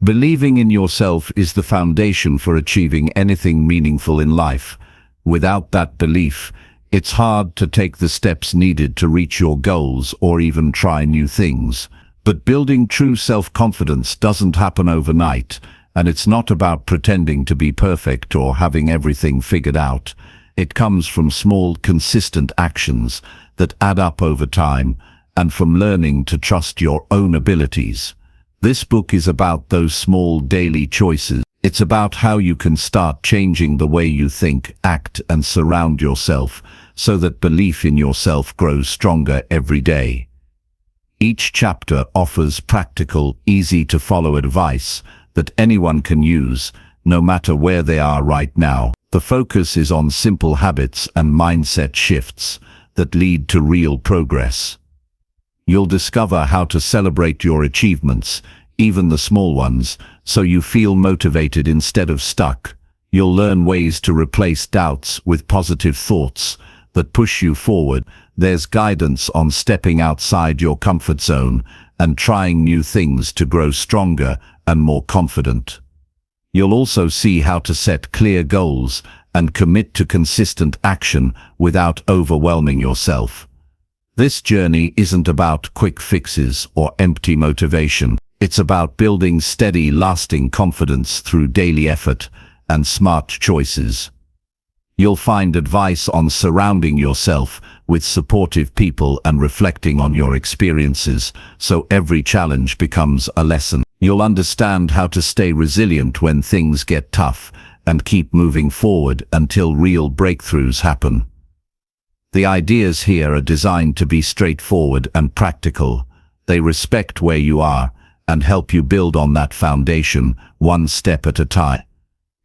Believing in yourself is the foundation for achieving anything meaningful in life. Without that belief, it's hard to take the steps needed to reach your goals or even try new things. But building true self-confidence doesn't happen overnight, and it's not about pretending to be perfect or having everything figured out. It comes from small, consistent actions that add up over time, and from learning to trust your own abilities. This book is about those small daily choices. It's about how you can start changing the way you think, act, and surround yourself, so that belief in yourself grows stronger every day. Each chapter offers practical, easy-to-follow advice that anyone can use, no matter where they are right now. The focus is on simple habits and mindset shifts that lead to real progress. You'll discover how to celebrate your achievements, even the small ones, so you feel motivated instead of stuck. You'll learn ways to replace doubts with positive thoughts that push you forward. There's guidance on stepping outside your comfort zone and trying new things to grow stronger and more confident. You'll also see how to set clear goals and commit to consistent action without overwhelming yourself. This journey isn't about quick fixes or empty motivation. It's about building steady, lasting confidence through daily effort and smart choices. You'll find advice on surrounding yourself with supportive people and reflecting on your experiences, so every challenge becomes a lesson. You'll understand how to stay resilient when things get tough and keep moving forward until real breakthroughs happen. The ideas here are designed to be straightforward and practical. They respect where you are and help you build on that foundation, one step at a time.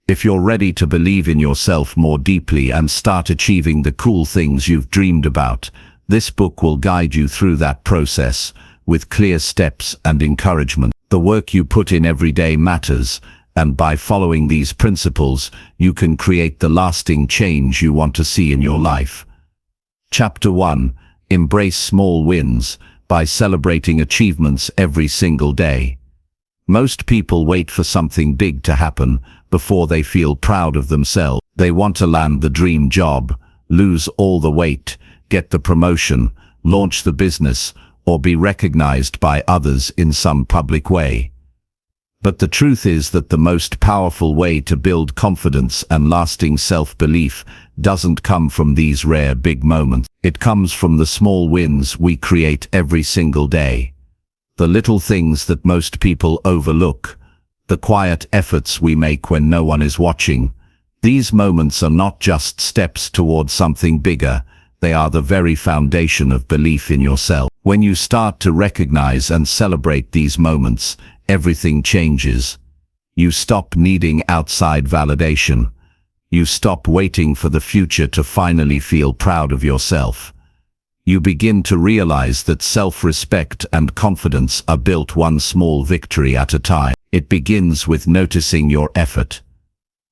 If you're ready to believe in yourself more deeply and start achieving the cool things you've dreamed about, this book will guide you through that process with clear steps and encouragement. The work you put in every day matters, and by following these principles, you can create the lasting change you want to see in your life. Chapter 1. Embrace small wins by celebrating achievements every single day. Most people wait for something big to happen before they feel proud of themselves. They want to land the dream job, lose all the weight, get the promotion, launch the business, or be recognized by others in some public way. But the truth is that the most powerful way to build confidence and lasting self-belief doesn't come from these rare big moments. It comes from the small wins we create every single day. The little things that most people overlook. The quiet efforts we make when no one is watching. These moments are not just steps towards something bigger. They are the very foundation of belief in yourself. When you start to recognize and celebrate these moments, everything changes. You stop needing outside validation. You stop waiting for the future to finally feel proud of yourself. You begin to realize that self-respect and confidence are built one small victory at a time. It begins with noticing your effort.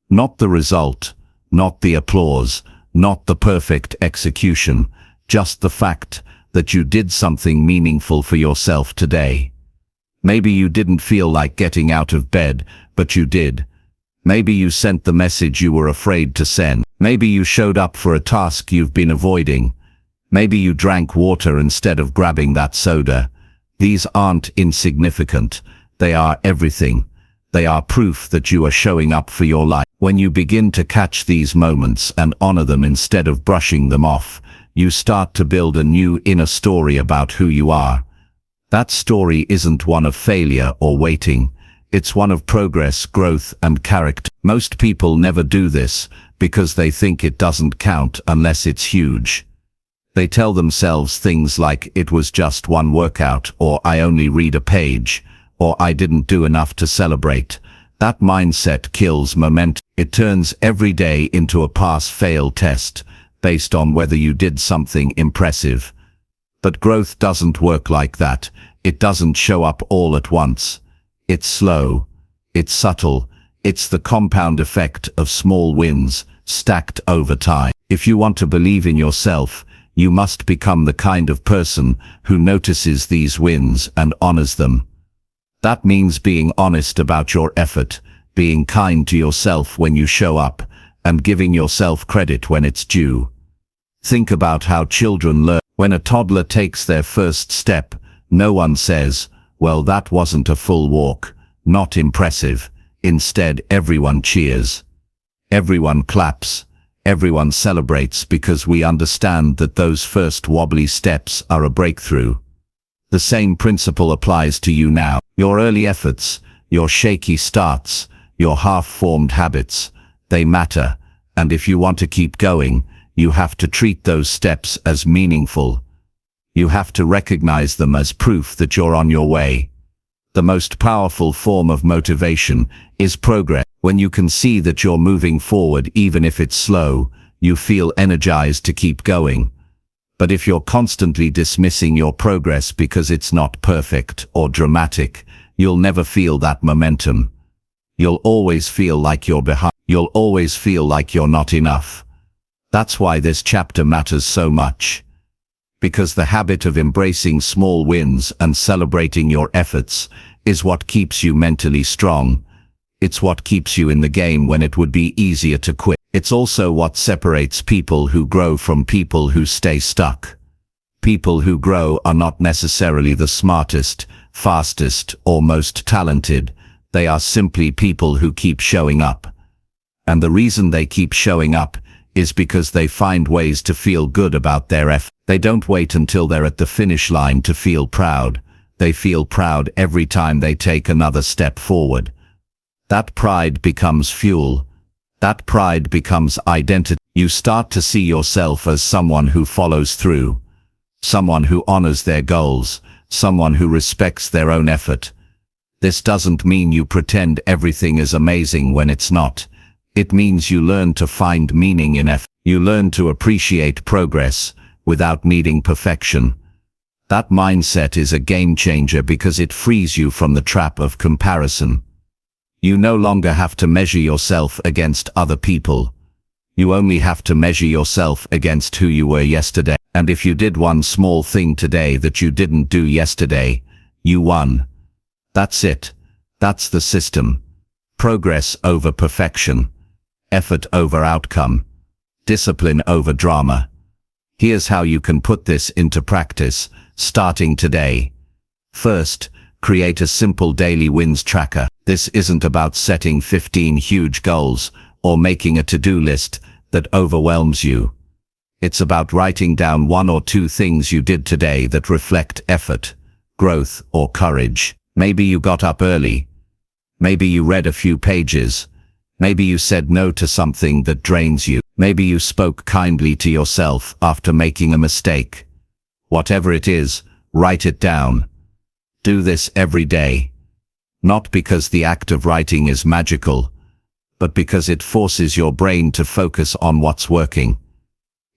Not the result, not the applause, not the perfect execution, just the fact that you did something meaningful for yourself today. Maybe you didn't feel like getting out of bed, but you did. Maybe you sent the message you were afraid to send. Maybe you showed up for a task you've been avoiding. Maybe you drank water instead of grabbing that soda. These aren't insignificant. They are everything. They are proof that you are showing up for your life. When you begin to catch these moments and honor them instead of brushing them off, you start to build a new inner story about who you are. That story isn't one of failure or waiting. It's one of progress, growth, and character. Most people never do this because they think it doesn't count unless it's huge. They tell themselves things like, it was just one workout, or I only read a page, or I didn't do enough to celebrate. That mindset kills momentum. It turns every day into a pass-fail test based on whether you did something impressive. But growth doesn't work like that. It doesn't show up all at once. It's slow. It's subtle. It's the compound effect of small wins stacked over time. If you want to believe in yourself, you must become the kind of person who notices these wins and honors them. That means being honest about your effort, being kind to yourself when you show up, and giving yourself credit when it's due. Think about how children learn. When a toddler takes their first step, no one says, "Well, that wasn't a full walk. Not impressive." Instead, everyone cheers. Everyone claps. Everyone celebrates because we understand that those first wobbly steps are a breakthrough. The same principle applies to you now. Your early efforts, your shaky starts, your half-formed habits, they matter, and if you want to keep going, you have to treat those steps as meaningful. You have to recognize them as proof that you're on your way. The most powerful form of motivation is progress. When you can see that you're moving forward even if it's slow, you feel energized to keep going. But if you're constantly dismissing your progress because it's not perfect or dramatic, you'll never feel that momentum. You'll always feel like you're behind. You'll always feel like you're not enough. That's why this chapter matters so much. Because the habit of embracing small wins and celebrating your efforts is what keeps you mentally strong. It's what keeps you in the game when it would be easier to quit. It's also what separates people who grow from people who stay stuck. People who grow are not necessarily the smartest, fastest, or most talented. They are simply people who keep showing up. And the reason they keep showing up is because they find ways to feel good about their effort. They don't wait until they're at the finish line to feel proud. They feel proud every time they take another step forward. That pride becomes fuel. That pride becomes identity. You start to see yourself as someone who follows through, someone who honors their goals, someone who respects their own effort. This doesn't mean you pretend everything is amazing when it's not. It means you learn to find meaning in effort. You learn to appreciate progress without needing perfection. That mindset is a game changer because it frees you from the trap of comparison. You no longer have to measure yourself against other people. You only have to measure yourself against who you were yesterday. And if you did one small thing today that you didn't do yesterday, you won. That's it. That's the system. Progress over perfection. Effort over outcome. Discipline over drama. Here's how you can put this into practice, starting today. First, create a simple daily wins tracker. This isn't about setting 15 huge goals or making a to-do list that overwhelms you. It's about writing down 1 or 2 things you did today that reflect effort, growth, or courage. Maybe you got up early. Maybe you read a few pages. Maybe you said no to something that drains you. Maybe you spoke kindly to yourself after making a mistake. Whatever it is, write it down. Do this every day. Not because the act of writing is magical, but because it forces your brain to focus on what's working.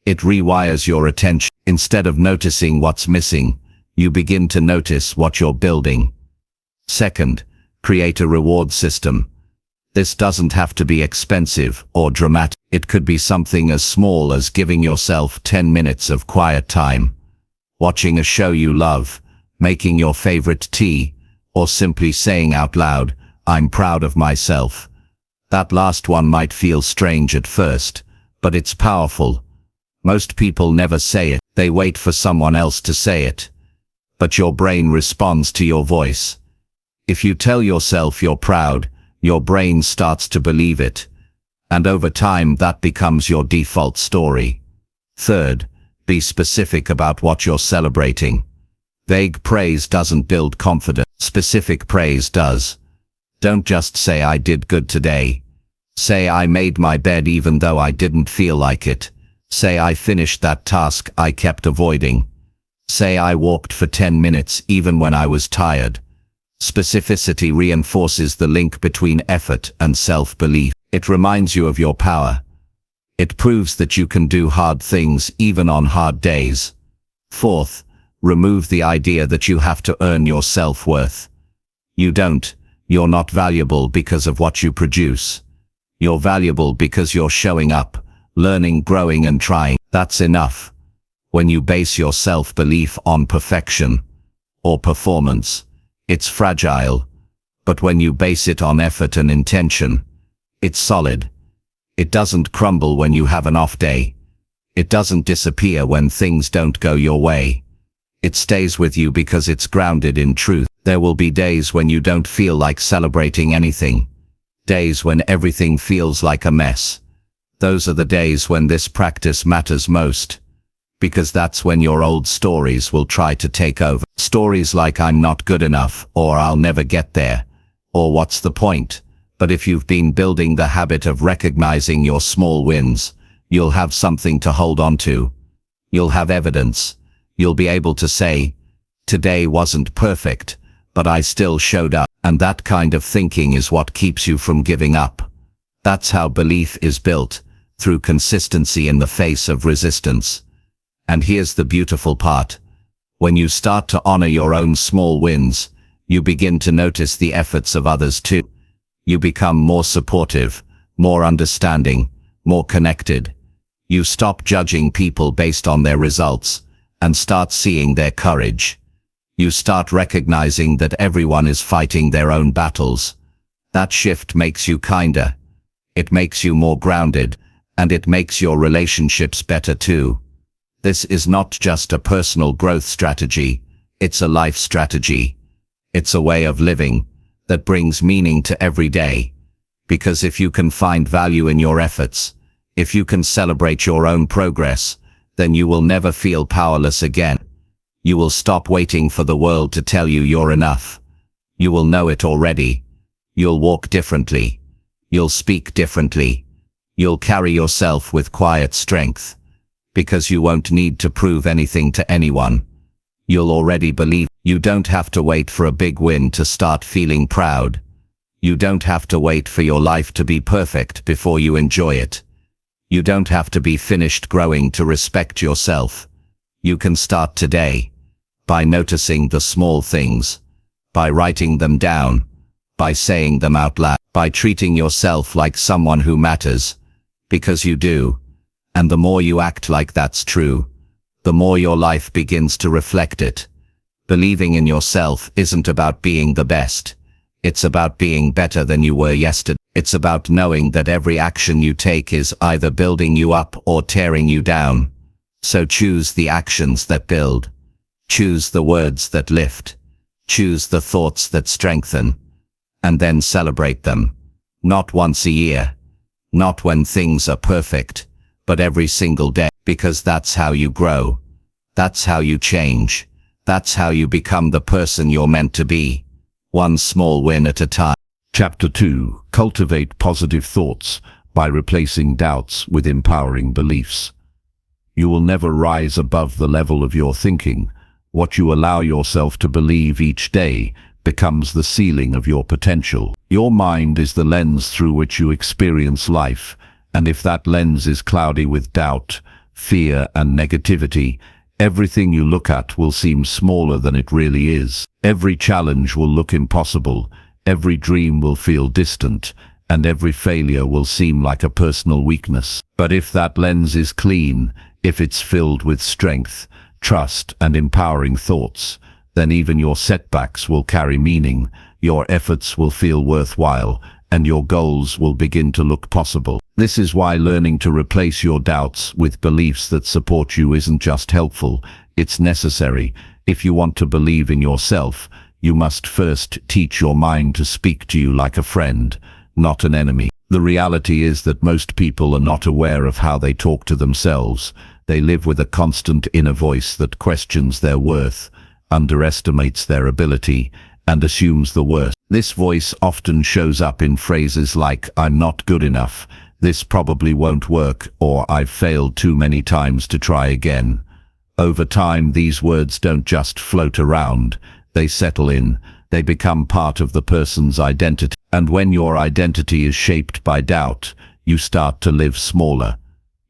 It rewires your attention. Instead of noticing what's missing, you begin to notice what you're building. Second, create a reward system. This doesn't have to be expensive or dramatic. It could be something as small as giving yourself 10 minutes of quiet time, watching a show you love, making your favorite tea, or simply saying out loud, "I'm proud of myself." That last one might feel strange at first, but it's powerful. Most people never say it. They wait for someone else to say it. But your brain responds to your voice. If you tell yourself you're proud, your brain starts to believe it. And over time that becomes your default story. Third, be specific about what you're celebrating. Vague praise doesn't build confidence. Specific praise does. Don't just say "I did good today." Say "I made my bed even though I didn't feel like it." Say "I finished that task I kept avoiding." Say "I walked for 10 minutes even when I was tired." Specificity reinforces the link between effort and self-belief. It reminds you of your power. It proves that you can do hard things even on hard days. Fourth, remove the idea that you have to earn your self-worth. You don't. You're not valuable because of what you produce. You're valuable because you're showing up, learning, growing, and trying. That's enough. When you base your self-belief on perfection or performance, it's fragile. But when you base it on effort and intention, it's solid. It doesn't crumble when you have an off day. It doesn't disappear when things don't go your way. It stays with you because it's grounded in truth. There will be days when you don't feel like celebrating anything. Days when everything feels like a mess. Those are the days when this practice matters most. Because that's when your old stories will try to take over. Stories like I'm not good enough, or I'll never get there, or what's the point? But if you've been building the habit of recognizing your small wins, you'll have something to hold on to. You'll have evidence. You'll be able to say, today wasn't perfect, but I still showed up. And that kind of thinking is what keeps you from giving up. That's how belief is built, through consistency in the face of resistance. And here's the beautiful part. When you start to honor your own small wins, you begin to notice the efforts of others too. You become more supportive, more understanding, more connected. You stop judging people based on their results, and start seeing their courage. You start recognizing that everyone is fighting their own battles. That shift makes you kinder. It makes you more grounded, and it makes your relationships better too. This is not just a personal growth strategy, it's a life strategy. It's a way of living that brings meaning to every day. Because if you can find value in your efforts, if you can celebrate your own progress, then you will never feel powerless again. You will stop waiting for the world to tell you you're enough. You will know it already. You'll walk differently. You'll speak differently. You'll carry yourself with quiet strength. Because you won't need to prove anything to anyone. You'll already believe. You don't have to wait for a big win to start feeling proud. You don't have to wait for your life to be perfect before you enjoy it. You don't have to be finished growing to respect yourself. You can start today. By noticing the small things, by writing them down, by saying them out loud, by treating yourself like someone who matters, because you do. And the more you act like that's true, the more your life begins to reflect it. Believing in yourself isn't about being the best. It's about being better than you were yesterday. It's about knowing that every action you take is either building you up or tearing you down. So choose the actions that build. Choose the words that lift. Choose the thoughts that strengthen. And then celebrate them. Not once a year. Not when things are perfect, but every single day. Because that's how you grow. That's how you change. That's how you become the person you're meant to be. One small win at a time. Chapter 2. Cultivate positive thoughts by replacing doubts with empowering beliefs. You will never rise above the level of your thinking. What you allow yourself to believe each day becomes the ceiling of your potential. Your mind is the lens through which you experience life, and if that lens is cloudy with doubt, fear, and negativity, everything you look at will seem smaller than it really is. Every challenge will look impossible, every dream will feel distant, and every failure will seem like a personal weakness. But if that lens is clean, if it's filled with strength, trust, and empowering thoughts, then even your setbacks will carry meaning, your efforts will feel worthwhile, and your goals will begin to look possible. This is why learning to replace your doubts with beliefs that support you isn't just helpful, it's necessary. If you want to believe in yourself, you must first teach your mind to speak to you like a friend, not an enemy. The reality is that most people are not aware of how they talk to themselves. They live with a constant inner voice that questions their worth, underestimates their ability, and assumes the worst. This voice often shows up in phrases like, "I'm not good enough," "This probably won't work," or "I've failed too many times to try again." Over time, these words don't just float around, they settle in, they become part of the person's identity. And when your identity is shaped by doubt, you start to live smaller.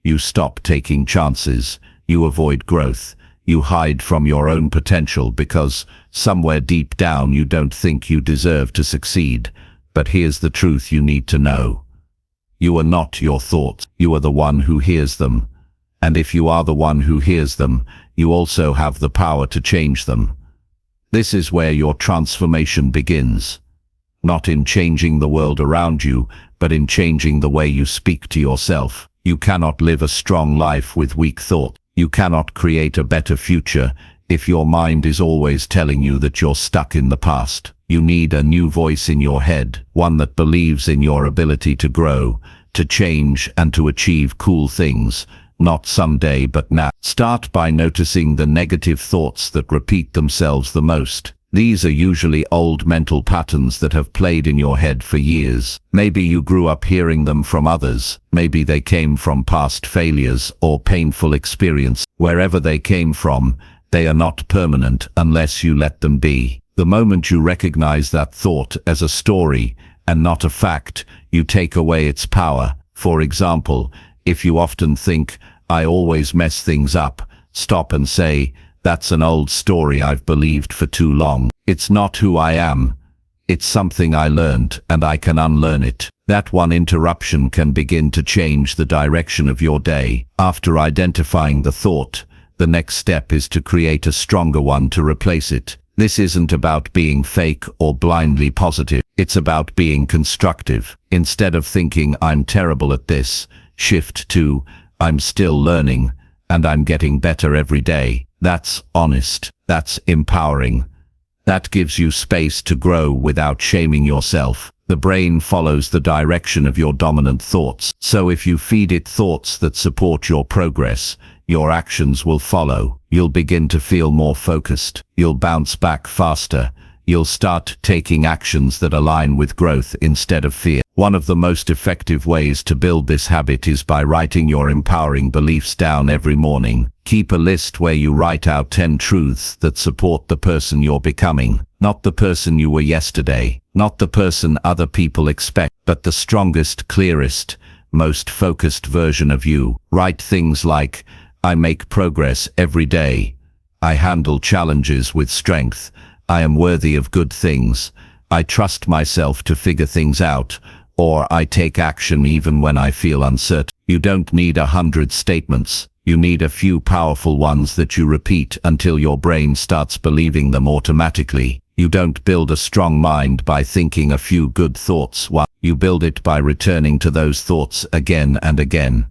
You stop taking chances, you avoid growth, you hide from your own potential because somewhere deep down you don't think you deserve to succeed. But here's the truth you need to know. You are not your thoughts, you are the one who hears them. And if you are the one who hears them, you also have the power to change them. This is where your transformation begins. not in changing the world around you, but in changing the way you speak to yourself. You cannot live a strong life with weak thought. You cannot create a better future if your mind is always telling you that you're stuck in the past. You need a new voice in your head, one that believes in your ability to grow, to change, and to achieve cool things, not someday but now. Start by noticing the negative thoughts that repeat themselves the most. These are usually old mental patterns that have played in your head for years. Maybe you grew up hearing them from others. Maybe they came from past failures or painful experience. Wherever they came from, they are not permanent unless you let them be. The moment you recognize that thought as a story and not a fact, you take away its power. For example, if you often think, "I always mess things up," stop and say, "That's an old story I've believed for too long. It's not who I am. It's something I learned, and I can unlearn it." That one interruption can begin to change the direction of your day. After identifying the thought, the next step is to create a stronger one to replace it. This isn't about being fake or blindly positive. It's about being constructive. Instead of thinking, "I'm terrible at this," shift to, "I'm still learning, and I'm getting better every day." That's honest. That's empowering. That gives you space to grow without shaming yourself. The brain follows the direction of your dominant thoughts. So if you feed it thoughts that support your progress, your actions will follow. You'll begin to feel more focused. You'll bounce back faster. You'll start taking actions that align with growth instead of fear. One of the most effective ways to build this habit is by writing your empowering beliefs down every morning. Keep a list where you write out 10 truths that support the person you're becoming. Not the person you were yesterday, not the person other people expect, but the strongest, clearest, most focused version of you. Write things like, "I make progress every day. I handle challenges with strength. I am worthy of good things. I trust myself to figure things out," or "I take action even when I feel uncertain." You don't need 100 statements. You need a few powerful ones that you repeat until your brain starts believing them automatically. You don't build a strong mind by thinking a few good thoughts. You build it by returning to those thoughts again and again.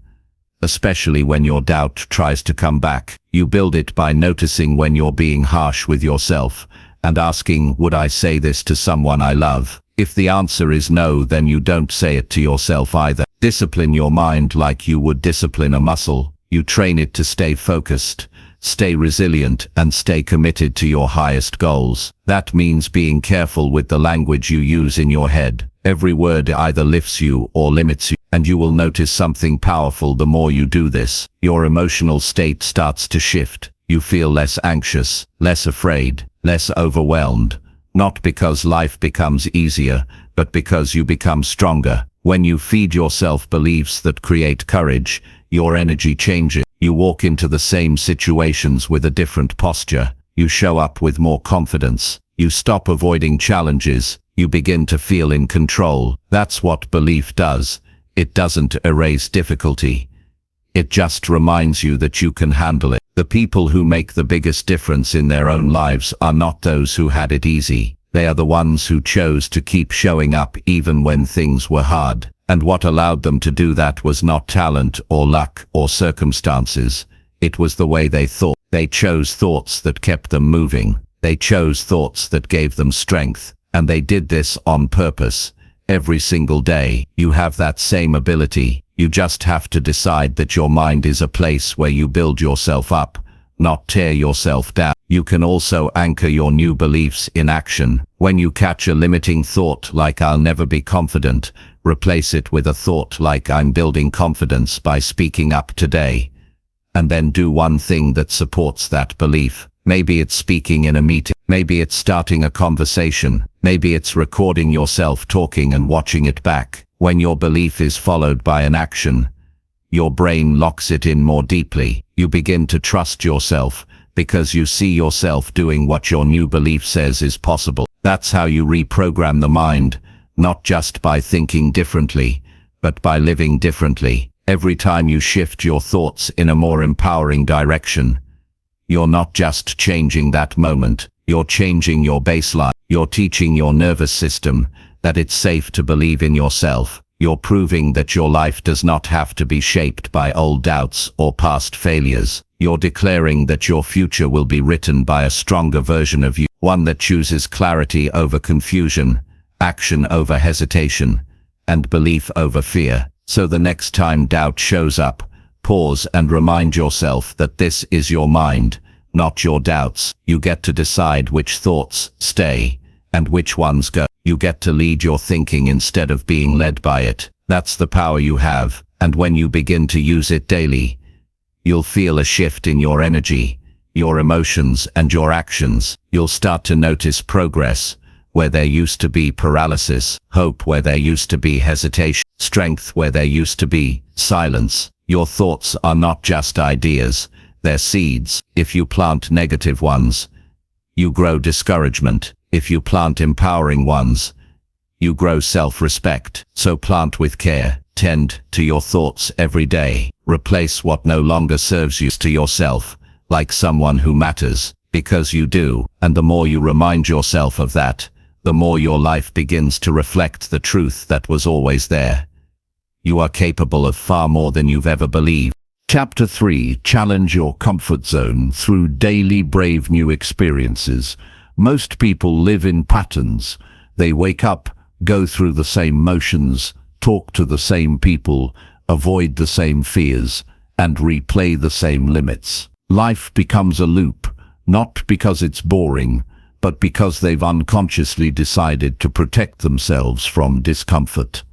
Especially when your doubt tries to come back. You build it by noticing when you're being harsh with yourself and asking, "Would I say this to someone I love?" If the answer is no, then you don't say it to yourself either. Discipline your mind like you would discipline a muscle. You train it to stay focused, stay resilient, and stay committed to your highest goals. That means being careful with the language you use in your head. Every word either lifts you or limits you, and you will notice something powerful the more you do this. Your emotional state starts to shift. You feel less anxious, less afraid, less overwhelmed. Not because life becomes easier, but because you become stronger. When you feed yourself beliefs that create courage, your energy changes. You walk into the same situations with a different posture. You show up with more confidence. You stop avoiding challenges. You begin to feel in control. That's what belief does. It doesn't erase difficulty. It just reminds you that you can handle it. The people who make the biggest difference in their own lives are not those who had it easy. They are the ones who chose to keep showing up even when things were hard. And what allowed them to do that was not talent or luck or circumstances. It was the way they thought. They chose thoughts that kept them moving. They chose thoughts that gave them strength. And they did this on purpose. Every single day, you have that same ability. You just have to decide that your mind is a place where you build yourself up, not tear yourself down. You can also anchor your new beliefs in action. When you catch a limiting thought like "I'll never be confident," replace it with a thought like "I'm building confidence by speaking up today." And then do one thing that supports that belief. Maybe it's speaking in a meeting. Maybe it's starting a conversation. Maybe it's recording yourself talking and watching it back. When your belief is followed by an action, your brain locks it in more deeply. You begin to trust yourself because you see yourself doing what your new belief says is possible. That's how you reprogram the mind, not just by thinking differently, but by living differently. Every time you shift your thoughts in a more empowering direction, you're not just changing that moment, you're changing your baseline. You're teaching your nervous system that it's safe to believe in yourself. You're proving that your life does not have to be shaped by old doubts or past failures. You're declaring that your future will be written by a stronger version of you, one that chooses clarity over confusion, action over hesitation, and belief over fear. So the next time doubt shows up, pause and remind yourself that this is your mind, not your doubts. You get to decide which thoughts stay and which ones go. You get to lead your thinking instead of being led by it. That's the power you have, and when you begin to use it daily, you'll feel a shift in your energy, your emotions, and your actions. You'll start to notice progress where there used to be paralysis, hope where there used to be hesitation, strength where there used to be silence. Your thoughts are not just ideas, they're seeds. If you plant negative ones, you grow discouragement. If you plant empowering ones, you grow self-respect. So plant with care. Tend to your thoughts every day. Replace what no longer serves you to yourself, like someone who matters, because you do. And the more you remind yourself of that, the more your life begins to reflect the truth that was always there. You are capable of far more than you've ever believed. Chapter 3. Challenge your comfort zone through daily brave new experiences. Most people live in patterns. They wake up, go through the same motions, talk to the same people, avoid the same fears, and replay the same limits. Life becomes a loop, not because it's boring, but because they've unconsciously decided to protect themselves from discomfort.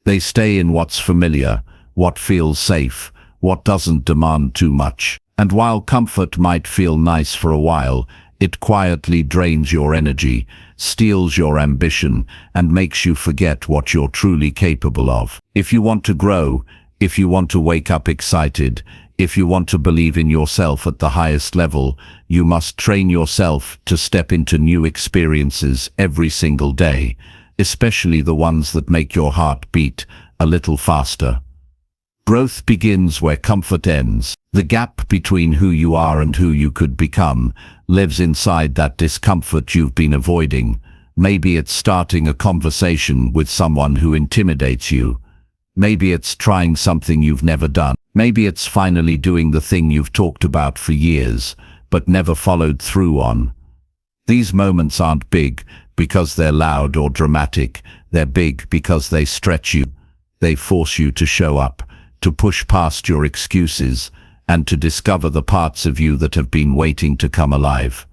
They stay in what's familiar, what feels safe, what doesn't demand too much. And while comfort might feel nice for a while, it quietly drains your energy, steals your ambition, and makes you forget what you're truly capable of. If you want to grow, if you want to wake up excited, if you want to believe in yourself at the highest level, you must train yourself to step into new experiences every single day, especially the ones that make your heart beat a little faster. Growth begins where comfort ends. The gap between who you are and who you could become lives inside that discomfort you've been avoiding. Maybe it's starting a conversation with someone who intimidates you. Maybe it's trying something you've never done. Maybe it's finally doing the thing you've talked about for years, but never followed through on. These moments aren't big because they're loud or dramatic. They're big because they stretch you. They force you to show up, to push past your excuses, and to discover the parts of you that have been waiting to come alive.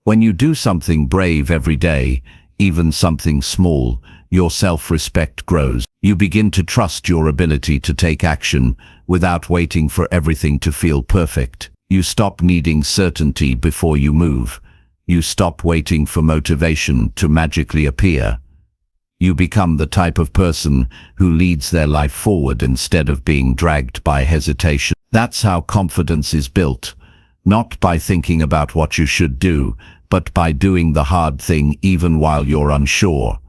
When you do something brave every day, even something small, your self-respect grows. You begin to trust your ability to take action without waiting for everything to feel perfect. You stop needing certainty before you move. You stop waiting for motivation to magically appear. You become the type of person who leads their life forward instead of being dragged by hesitation. That's how confidence is built, not by thinking about what you should do, but by doing the hard thing even while you're unsure.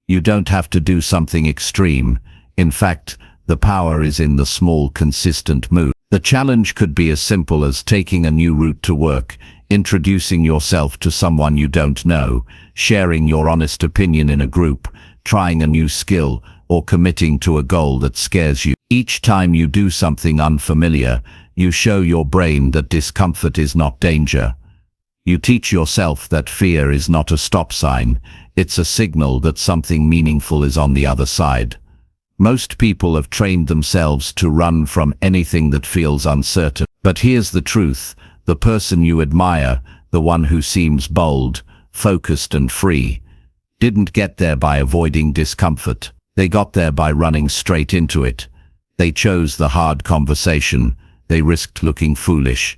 You don't have to do something extreme. In fact, the power is in the small, consistent move. The challenge could be as simple as taking a new route to work, introducing yourself to someone you don't know, sharing your honest opinion in a group, trying a new skill, or committing to a goal that scares you. Each time you do something unfamiliar, you show your brain that discomfort is not danger. You teach yourself that fear is not a stop sign, it's a signal that something meaningful is on the other side. Most people have trained themselves to run from anything that feels uncertain. But here's the truth: the person you admire, the one who seems bold, focused and free, didn't get there by avoiding discomfort. They got there by running straight into it. They chose the hard conversation. They risked looking foolish.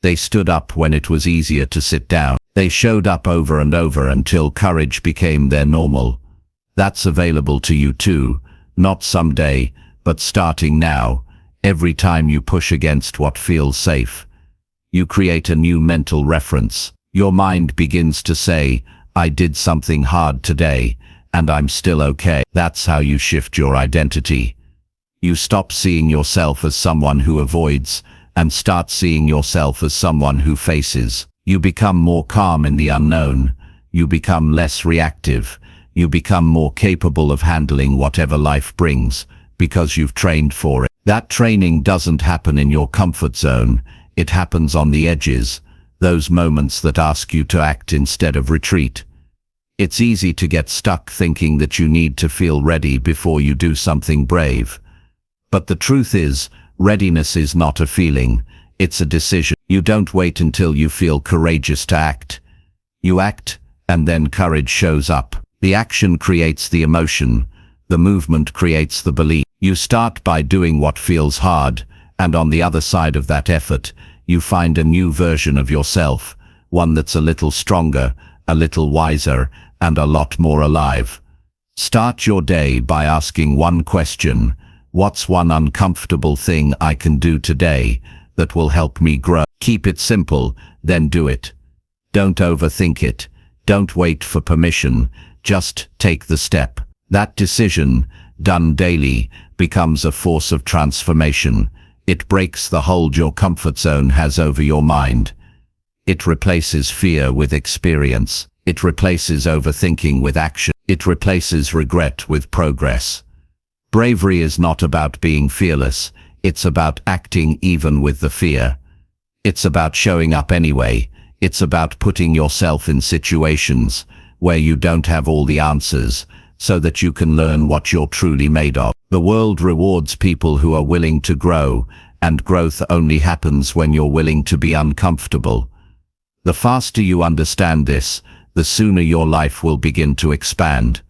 They stood up when it was easier to sit down. They showed up over and over until courage became their normal. That's available to you too, not someday, but starting now. Every time you push against what feels safe, you create a new mental reference. Your mind begins to say, I did something hard today, and I'm still okay. That's how you shift your identity. You stop seeing yourself as someone who avoids, and start seeing yourself as someone who faces. You become more calm in the unknown. You become less reactive. You become more capable of handling whatever life brings, because you've trained for it. That training doesn't happen in your comfort zone, it happens on the edges, those moments that ask you to act instead of retreat. It's easy to get stuck thinking that you need to feel ready before you do something brave. But the truth is, readiness is not a feeling, it's a decision. You don't wait until you feel courageous to act. You act, and then courage shows up. The action creates the emotion, the movement creates the belief. You start by doing what feels hard, and on the other side of that effort, you find a new version of yourself, one that's a little stronger, a little wiser, and a lot more alive. Start your day by asking one question: what's one uncomfortable thing I can do today that will help me grow? Keep it simple, then do it. Don't overthink it. Don't wait for permission. Just take the step. That decision, done daily, becomes a force of transformation. It breaks the hold your comfort zone has over your mind. It replaces fear with experience. It replaces overthinking with action. It replaces regret with progress. Bravery is not about being fearless. It's about acting even with the fear. It's about showing up anyway. It's about putting yourself in situations where you don't have all the answers, so that you can learn what you're truly made of. The world rewards people who are willing to grow, and growth only happens when you're willing to be uncomfortable. The faster you understand this, the sooner your life will begin to expand.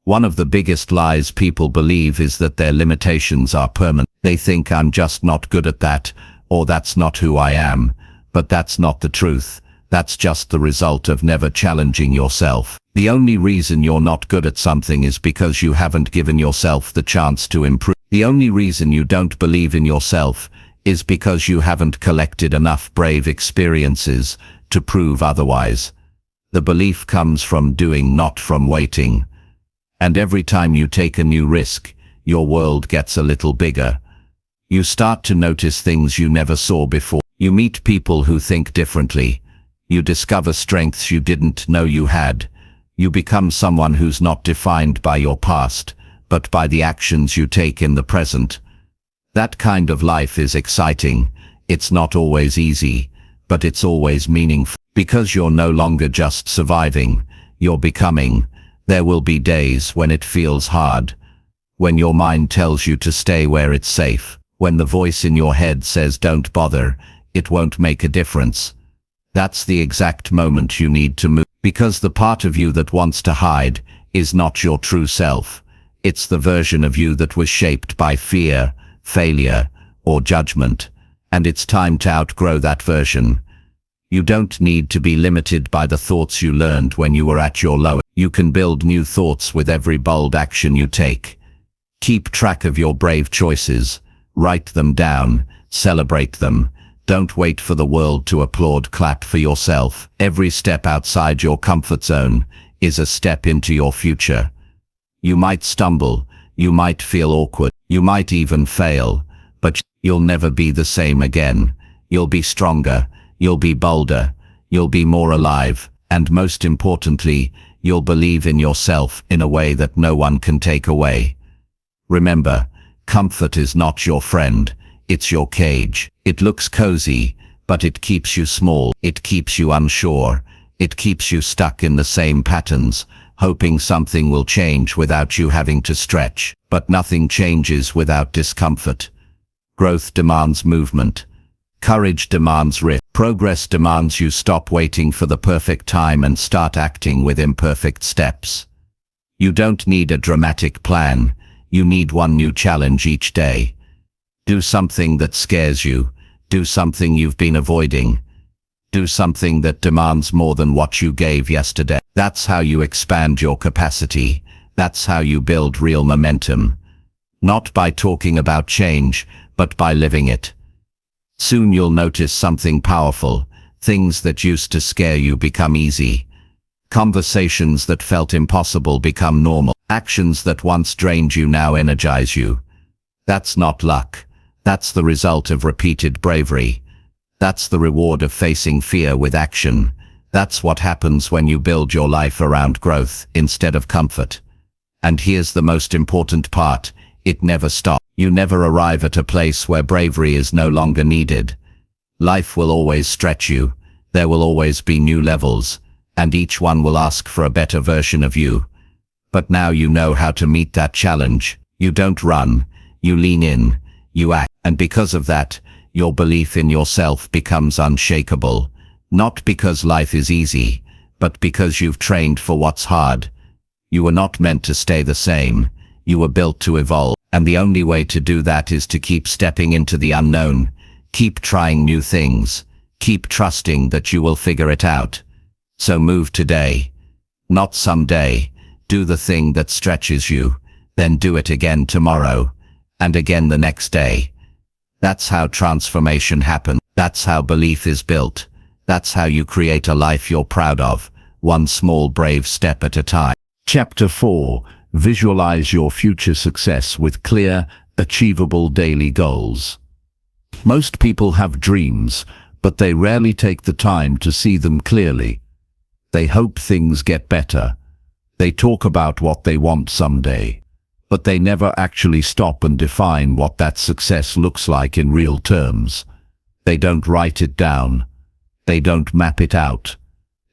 One of the biggest lies people believe is that their limitations are permanent. They think, I'm just not good at that, or that's not who I am. But that's not the truth. That's just the result of never challenging yourself. The only reason you're not good at something is because you haven't given yourself the chance to improve. The only reason you don't believe in yourself is because you haven't collected enough brave experiences to prove otherwise. The belief comes from doing, not from waiting. And every time you take a new risk, your world gets a little bigger. You start to notice things you never saw before. You meet people who think differently. You discover strengths you didn't know you had. You become someone who's not defined by your past, but by the actions you take in the present. That kind of life is exciting. It's not always easy, but it's always meaningful. Because you're no longer just surviving, you're becoming. There will be days when it feels hard, when your mind tells you to stay where it's safe, when the voice in your head says don't bother, it won't make a difference. That's the exact moment you need to move, because the part of you that wants to hide is not your true self. It's the version of you that was shaped by fear, failure, or judgment, and it's time to outgrow that version. You don't need to be limited by the thoughts you learned when you were at your lowest. You can build new thoughts with every bold action you take. Keep track of your brave choices. Write them down. Celebrate them. Don't wait for the world to applaud. Clap for yourself. Every step outside your comfort zone is a step into your future. You might stumble. You might feel awkward. You might even fail. But you'll never be the same again. You'll be stronger. You'll be bolder, you'll be more alive, and most importantly, you'll believe in yourself in a way that no one can take away. Remember, comfort is not your friend, it's your cage. It looks cozy, but it keeps you small, it keeps you unsure, it keeps you stuck in the same patterns, hoping something will change without you having to stretch. But nothing changes without discomfort. Growth demands movement. Courage demands risk. Progress demands you stop waiting for the perfect time and start acting with imperfect steps. You don't need a dramatic plan. You need one new challenge each day. Do something that scares you. Do something you've been avoiding. Do something that demands more than what you gave yesterday. That's how you expand your capacity. That's how you build real momentum. Not by talking about change, but by living it. Soon you'll notice something powerful. Things that used to scare you become easy. Conversations that felt impossible become normal. Actions that once drained you now energize you. That's not luck. That's the result of repeated bravery. That's the reward of facing fear with action. That's what happens when you build your life around growth instead of comfort. And here's the most important part: it never stops. You never arrive at a place where bravery is no longer needed. Life will always stretch you. There will always be new levels, and each one will ask for a better version of you. But now you know how to meet that challenge. You don't run, you lean in, you act. And because of that, your belief in yourself becomes unshakable. Not because life is easy, but because you've trained for what's hard. You were not meant to stay the same. You were built to evolve. And the only way to do that is to keep stepping into the unknown. Keep trying new things. Keep trusting that you will figure it out. So move today, not someday. Do the thing that stretches you, then do it again tomorrow, and again the next day. That's how transformation happens. That's how belief is built. That's how you create a life you're proud of, one small brave step at a time. Chapter 4. Visualize your future success with clear, achievable daily goals. Most people have dreams, but they rarely take the time to see them clearly. They hope things get better. They talk about what they want someday, but they never actually stop and define what that success looks like in real terms. They don't write it down. They don't map it out.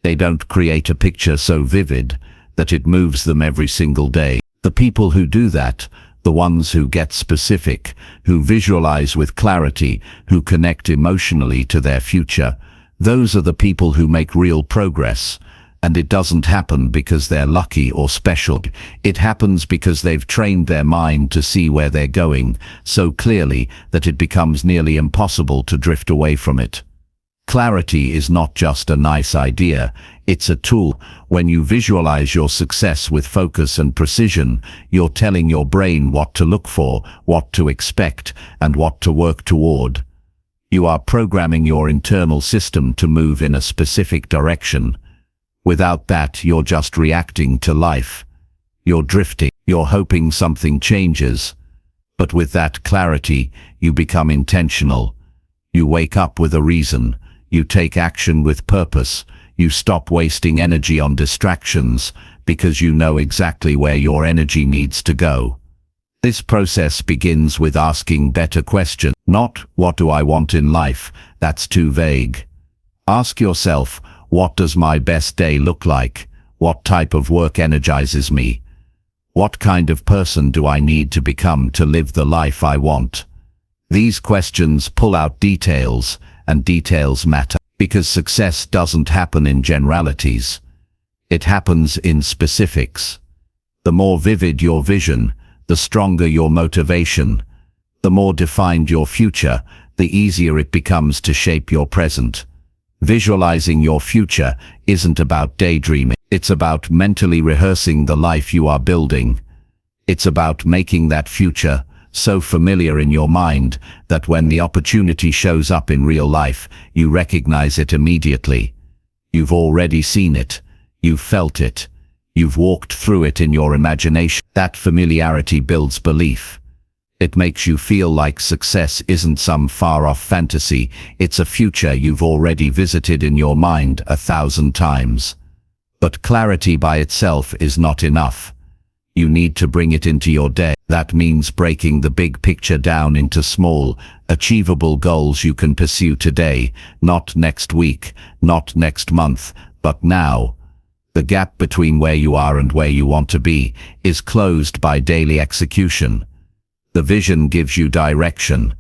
They don't create a picture so vivid that it moves them every single day. The people who do that, the ones who get specific, who visualize with clarity, who connect emotionally to their future, those are the people who make real progress. And it doesn't happen because they're lucky or special. It happens because they've trained their mind to see where they're going so clearly that it becomes nearly impossible to drift away from it. Clarity is not just a nice idea, it's a tool. When you visualize your success with focus and precision, you're telling your brain what to look for, what to expect, and what to work toward. You are programming your internal system to move in a specific direction. Without that, you're just reacting to life. You're drifting. You're hoping something changes. But with that clarity, you become intentional. You wake up with a reason. You take action with purpose. You stop wasting energy on distractions because you know exactly where your energy needs to go. This process begins with asking better questions. Not, what do I want in life? That's too vague. Ask yourself, what does my best day look like? What type of work energizes me? What kind of person do I need to become to live the life I want? These questions pull out details, and details matter, because success doesn't happen in generalities. It happens in specifics. The more vivid your vision, the stronger your motivation. The more defined your future, the easier it becomes to shape your present. Visualizing your future isn't about daydreaming. It's about mentally rehearsing the life you are building. It's about making that future so familiar in your mind that when the opportunity shows up in real life, you recognize it immediately. You've already seen it. You've felt it. You've walked through it in your imagination. That familiarity builds belief. It makes you feel like success isn't some far-off fantasy. It's a future you've already visited in your mind 1,000 times. But clarity by itself is not enough. You need to bring it into your day. That means breaking the big picture down into small, achievable goals you can pursue today, not next week, not next month, but now. The gap between where you are and where you want to be is closed by daily execution. The vision gives you direction.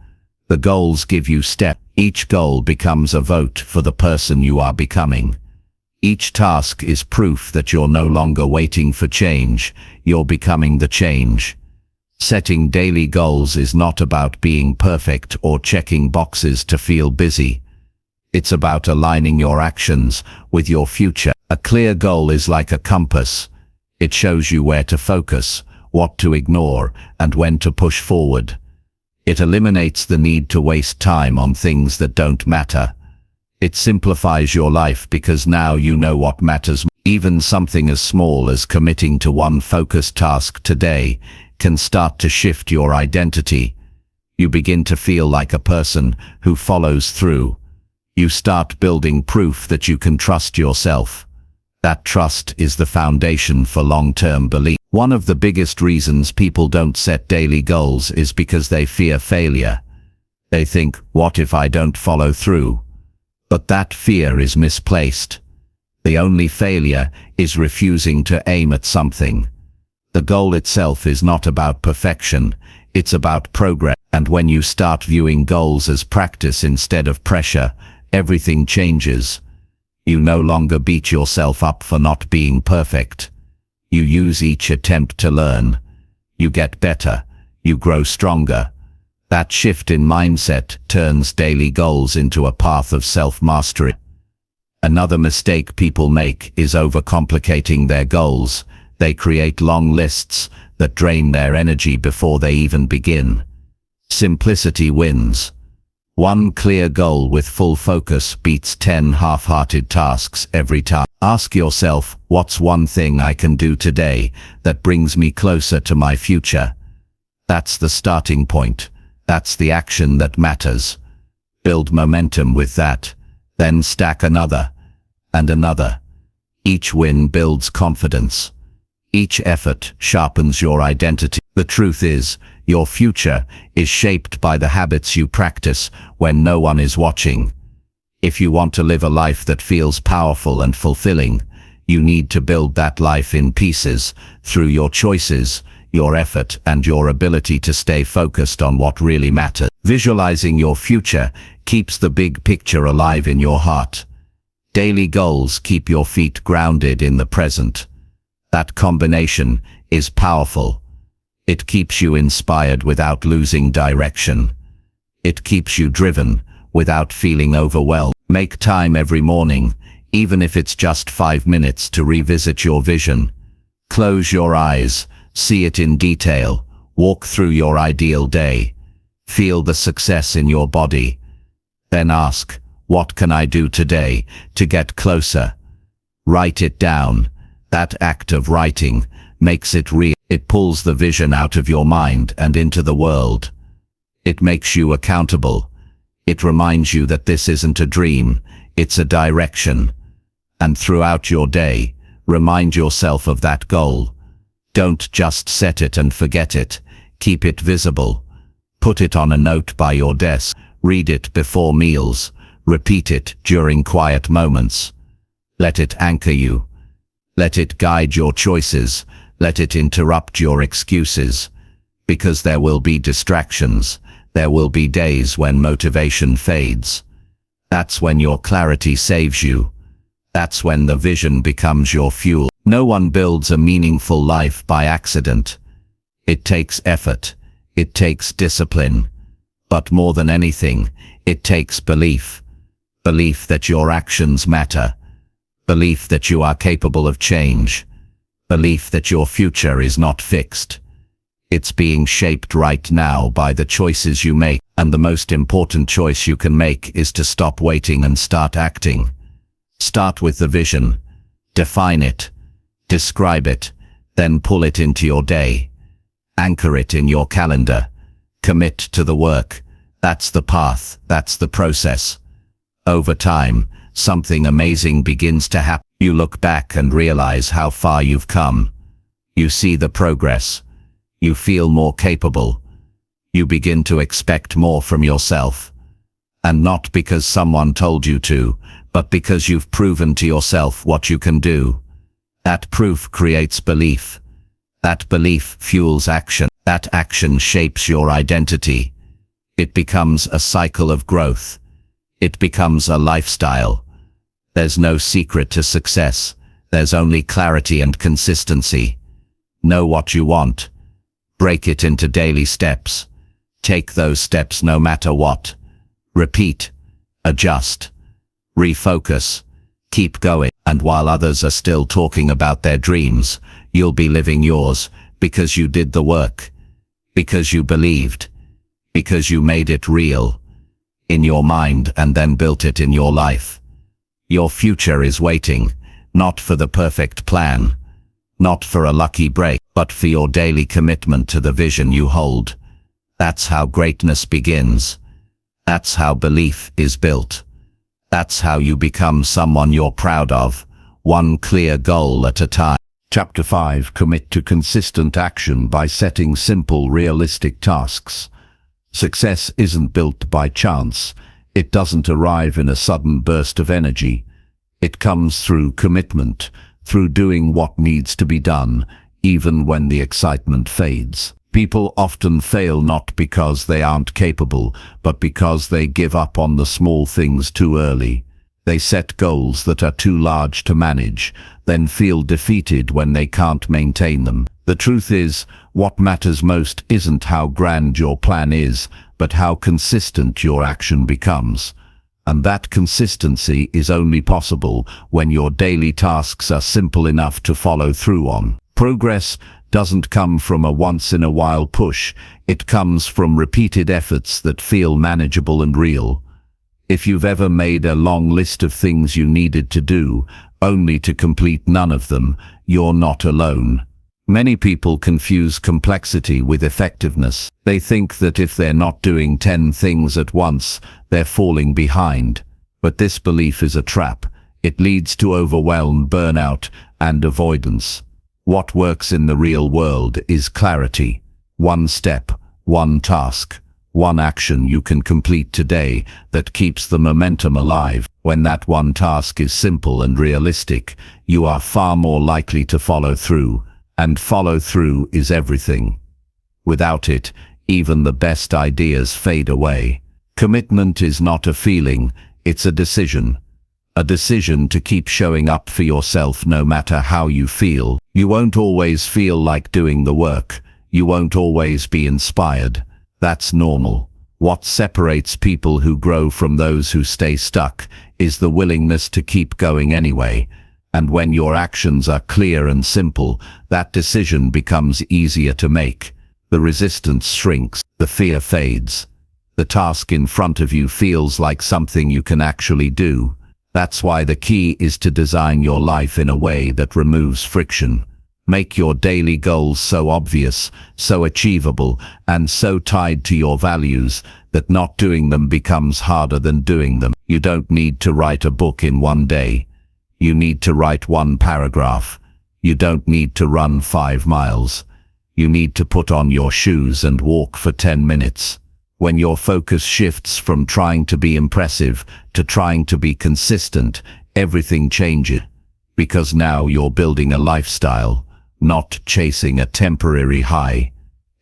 The goals give you steps. Each goal becomes a vote for the person you are becoming. Each task is proof that you're no longer waiting for change, you're becoming the change. Setting daily goals is not about being perfect or checking boxes to feel busy. It's about aligning your actions with your future. A clear goal is like a compass. It shows you where to focus, what to ignore, and when to push forward. It eliminates the need to waste time on things that don't matter. It simplifies your life because now you know what matters. Even something as small as committing to one focused task today can start to shift your identity. You begin to feel like a person who follows through. You start building proof that you can trust yourself. That trust is the foundation for long-term belief. One of the biggest reasons people don't set daily goals is because they fear failure. They think, what if I don't follow through? But that fear is misplaced. The only failure is refusing to aim at something. The goal itself is not about perfection, it's about progress. And when you start viewing goals as practice instead of pressure, everything changes. You no longer beat yourself up for not being perfect. You use each attempt to learn. You get better. You grow stronger. That shift in mindset turns daily goals into a path of self-mastery. Another mistake people make is overcomplicating their goals. They create long lists that drain their energy before they even begin. Simplicity wins. One clear goal with full focus beats 10 half-hearted tasks every time. Ask yourself, what's one thing I can do today that brings me closer to my future? That's the starting point. That's the action that matters. Build momentum with that. Then stack another and another. Each win builds confidence. Each effort sharpens your identity. The truth is, your future is shaped by the habits you practice when no one is watching. If you want to live a life that feels powerful and fulfilling, you need to build that life in pieces through your choices, your effort, and your ability to stay focused on what really matters. Visualizing your future keeps the big picture alive in your heart. Daily goals keep your feet grounded in the present. That combination is powerful. It keeps you inspired without losing direction. It keeps you driven without feeling overwhelmed. Make time every morning, even if it's just 5 minutes, to revisit your vision. Close your eyes, see it in detail, walk through your ideal day. Feel the success in your body. Then ask, what can I do today to get closer? Write it down. That act of writing makes it real. It pulls the vision out of your mind and into the world. It makes you accountable. It reminds you that this isn't a dream, it's a direction. And throughout your day, remind yourself of that goal. Don't just set it and forget it. Keep it visible. Put it on a note by your desk. Read it before meals. Repeat it during quiet moments. Let it anchor you. Let it guide your choices. Let it interrupt your excuses. Because there will be distractions. There will be days when motivation fades. That's when your clarity saves you. That's when the vision becomes your fuel. No one builds a meaningful life by accident. It takes effort. It takes discipline. But more than anything, it takes belief. Belief that your actions matter. Belief that you are capable of change. Belief that your future is not fixed. It's being shaped right now by the choices you make. And the most important choice you can make is to stop waiting and start acting. Start with the vision. Define it. Describe it. Then pull it into your day. Anchor it in your calendar. Commit to the work. That's the path. That's the process. Over time, something amazing begins to happen. You look back and realize how far you've come. You see the progress. You feel more capable. You begin to expect more from yourself. And not because someone told you to, but because you've proven to yourself what you can do. That proof creates belief. That belief fuels action. That action shapes your identity. It becomes a cycle of growth. It becomes a lifestyle. There's no secret to success. There's only clarity and consistency. Know what you want. Break it into daily steps. Take those steps no matter what. Repeat. Adjust. Refocus. Keep going. And while others are still talking about their dreams, you'll be living yours because you did the work. Because you believed. Because you made it real. In your mind and then built it in your life. Your future is waiting, not for the perfect plan, not for a lucky break, but for your daily commitment to the vision you hold. That's how greatness begins. That's how belief is built. That's how you become someone you're proud of, one clear goal at a time. Chapter 5. Commit to consistent action by setting simple, realistic tasks. Success isn't built by chance. It doesn't arrive in a sudden burst of energy. It comes through commitment, through doing what needs to be done, even when the excitement fades. People often fail not because they aren't capable, but because they give up on the small things too early. They set goals that are too large to manage, then feel defeated when they can't maintain them. The truth is, what matters most isn't how grand your plan is, but how consistent your action becomes. And that consistency is only possible when your daily tasks are simple enough to follow through on. Progress doesn't come from a once-in-a-while push. It comes from repeated efforts that feel manageable and real. If you've ever made a long list of things you needed to do, only to complete none of them, you're not alone. Many people confuse complexity with effectiveness. They think that if they're not doing 10 things at once, they're falling behind. But this belief is a trap. It leads to overwhelm, burnout, and avoidance. What works in the real world is clarity. One step, one task, one action you can complete today that keeps the momentum alive. When that one task is simple and realistic, you are far more likely to follow through. And follow through is everything. Without it, even the best ideas fade away. Commitment is not a feeling, it's a decision. A decision to keep showing up for yourself no matter how you feel. You won't always feel like doing the work. You won't always be inspired. That's normal. What separates people who grow from those who stay stuck is the willingness to keep going anyway. And when your actions are clear and simple, that decision becomes easier to make. The resistance shrinks, the fear fades. The task in front of you feels like something you can actually do. That's why the key is to design your life in a way that removes friction. Make your daily goals so obvious, so achievable, and so tied to your values that not doing them becomes harder than doing them. You don't need to write a book in one day. You need to write one paragraph. You don't need to run 5 miles. You need to put on your shoes and walk for 10 minutes. When your focus shifts from trying to be impressive to trying to be consistent, everything changes. Because now you're building a lifestyle, not chasing a temporary high.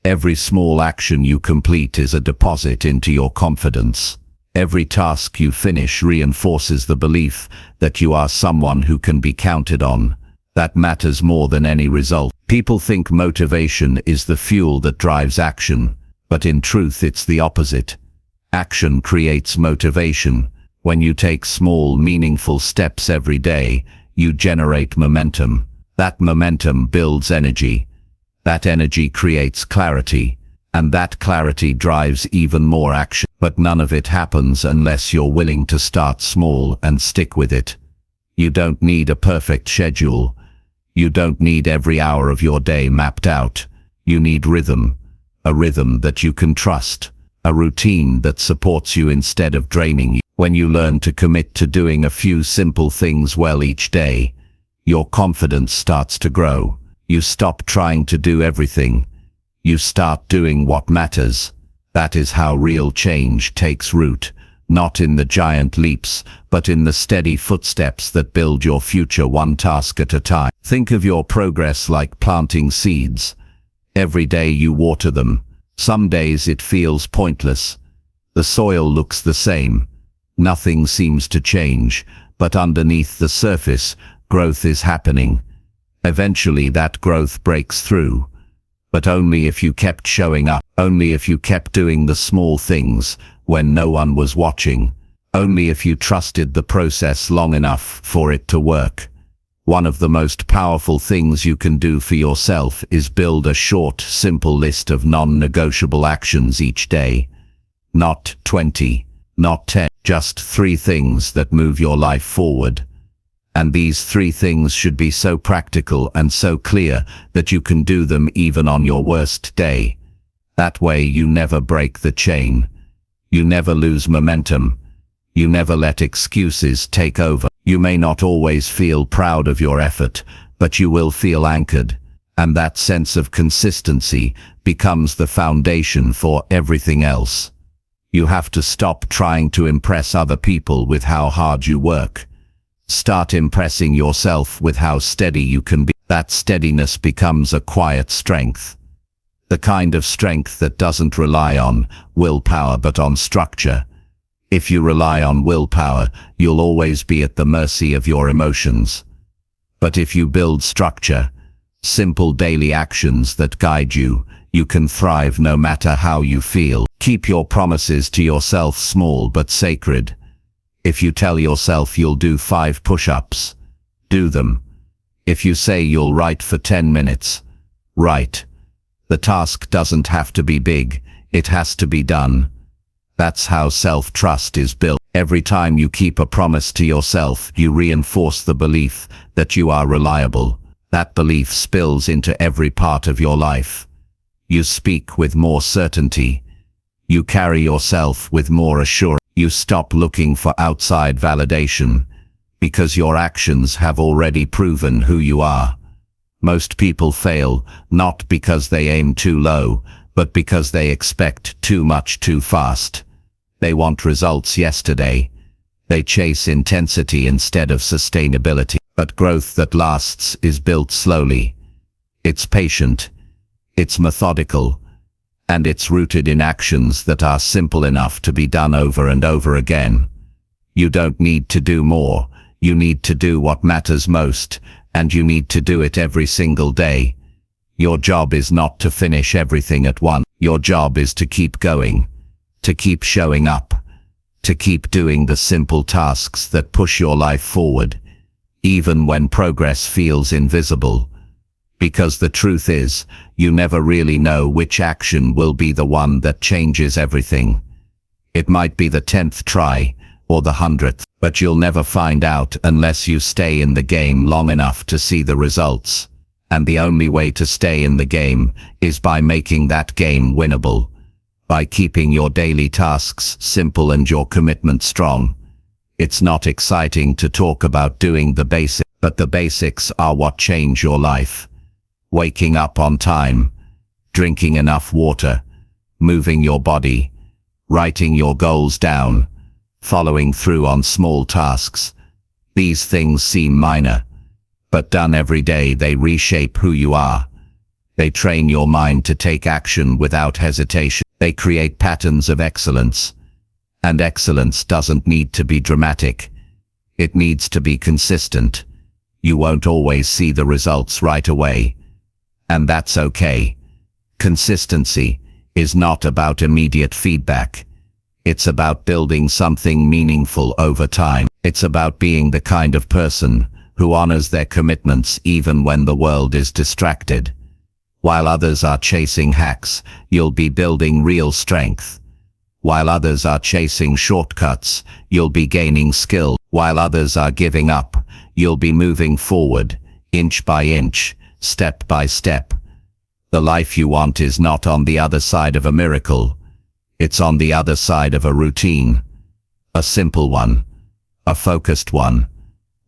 Every small action you complete is a deposit into your confidence. Every task you finish reinforces the belief that you are someone who can be counted on. That matters more than any result. People think motivation is the fuel that drives action, but in truth it's the opposite. Action creates motivation. When you take small, meaningful steps every day, you generate momentum. That momentum builds energy. That energy creates clarity. And that clarity drives even more action. But none of it happens unless you're willing to start small and stick with it. You don't need a perfect schedule. You don't need every hour of your day mapped out. You need rhythm. A rhythm that you can trust. A routine that supports you instead of draining you. When you learn to commit to doing a few simple things well each day, your confidence starts to grow. You stop trying to do everything. You start doing what matters. That is how real change takes root, not in the giant leaps, but in the steady footsteps that build your future one task at a time. Think of your progress like planting seeds. Every day you water them. Some days it feels pointless. The soil looks the same. Nothing seems to change, but underneath the surface, growth is happening. Eventually that growth breaks through. But only if you kept showing up. Only if you kept doing the small things when no one was watching. Only if you trusted the process long enough for it to work. One of the most powerful things you can do for yourself is build a short, simple list of non-negotiable actions each day. Not 20, not 10, just 3 things that move your life forward. And these 3 things should be so practical and so clear that you can do them even on your worst day. That way you never break the chain. You never lose momentum. You never let excuses take over. You may not always feel proud of your effort, but you will feel anchored, and that sense of consistency becomes the foundation for everything else. You have to stop trying to impress other people with how hard you work. Start impressing yourself with how steady you can be. That steadiness becomes a quiet strength. The kind of strength that doesn't rely on willpower but on structure. If you rely on willpower, you'll always be at the mercy of your emotions. But if you build structure, simple daily actions that guide you, you can thrive no matter how you feel. Keep your promises to yourself small but sacred. If you tell yourself you'll do 5 push-ups, do them. If you say you'll write for 10 minutes, write. The task doesn't have to be big, it has to be done. That's how self-trust is built. Every time you keep a promise to yourself, you reinforce the belief that you are reliable. That belief spills into every part of your life. You speak with more certainty. You carry yourself with more assurance. You stop looking for outside validation, because your actions have already proven who you are. Most people fail, not because they aim too low, but because they expect too much too fast. They want results yesterday. They chase intensity instead of sustainability. But growth that lasts is built slowly. It's patient. It's methodical. And it's rooted in actions that are simple enough to be done over and over again. You don't need to do more. You need to do what matters most, and you need to do it every single day. Your job is not to finish everything at once. Your job is to keep going, to keep showing up, to keep doing the simple tasks that push your life forward, even when progress feels invisible. Because the truth is, you never really know which action will be the one that changes everything. It might be the 10th try, or the 100th, but you'll never find out unless you stay in the game long enough to see the results. And the only way to stay in the game is by making that game winnable. By keeping your daily tasks simple and your commitment strong. It's not exciting to talk about doing the basics, but the basics are what change your life. Waking up on time, drinking enough water, moving your body, writing your goals down, following through on small tasks. These things seem minor, but done every day they reshape who you are. They train your mind to take action without hesitation. They create patterns of excellence. And excellence doesn't need to be dramatic. It needs to be consistent. You won't always see the results right away. And that's okay. Consistency is not about immediate feedback. It's about building something meaningful over time. It's about being the kind of person who honors their commitments even when the world is distracted. While others are chasing hacks, you'll be building real strength. While others are chasing shortcuts, you'll be gaining skill. While others are giving up, you'll be moving forward, inch by inch, step by step. The life you want is not on the other side of a miracle. It's on the other side of a routine. A simple one. A focused one.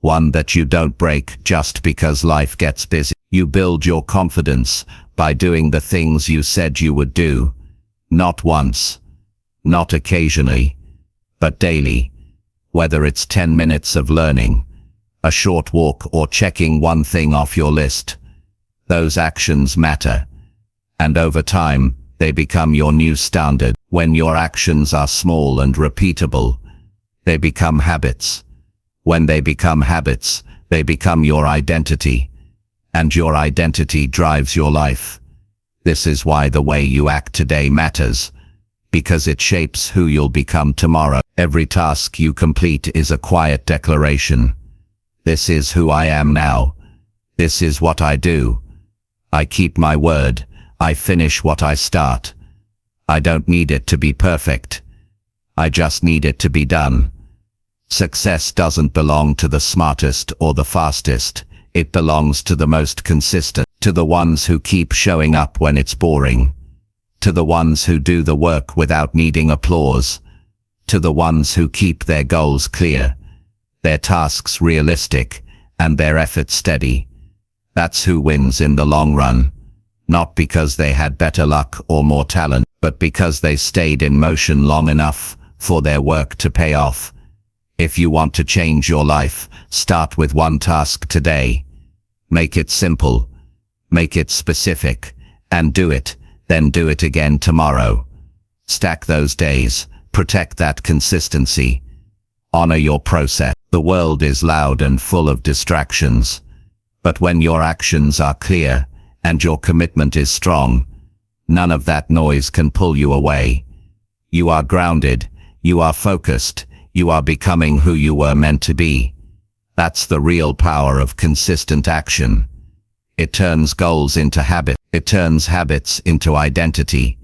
One that you don't break just because life gets busy. You build your confidence by doing the things you said you would do. Not once. Not occasionally. But daily. Whether it's 10 minutes of learning, a short walk, or checking one thing off your list. Those actions matter. And over time, they become your new standard. When your actions are small and repeatable, they become habits. When they become habits, they become your identity. And your identity drives your life. This is why the way you act today matters. Because it shapes who you'll become tomorrow. Every task you complete is a quiet declaration. This is who I am now. This is what I do. I keep my word. I finish what I start. I don't need it to be perfect. I just need it to be done. Success doesn't belong to the smartest or the fastest. It belongs to the most consistent. To the ones who keep showing up when it's boring. To the ones who do the work without needing applause. to the ones who keep their goals clear, their tasks realistic, and their efforts steady. That's who wins in the long run, not because they had better luck or more talent, but because they stayed in motion long enough for their work to pay off. If you want to change your life, start with one task today. Make it simple, make it specific, and do it, then do it again tomorrow. Stack those days, protect that consistency. Honor your process. The world is loud and full of distractions, but when your actions are clear and your commitment is strong, none of that noise can pull you away. You are grounded, you are focused, you are becoming who you were meant to be. That's the real power of consistent action. It turns goals into habit, it turns habits into identity,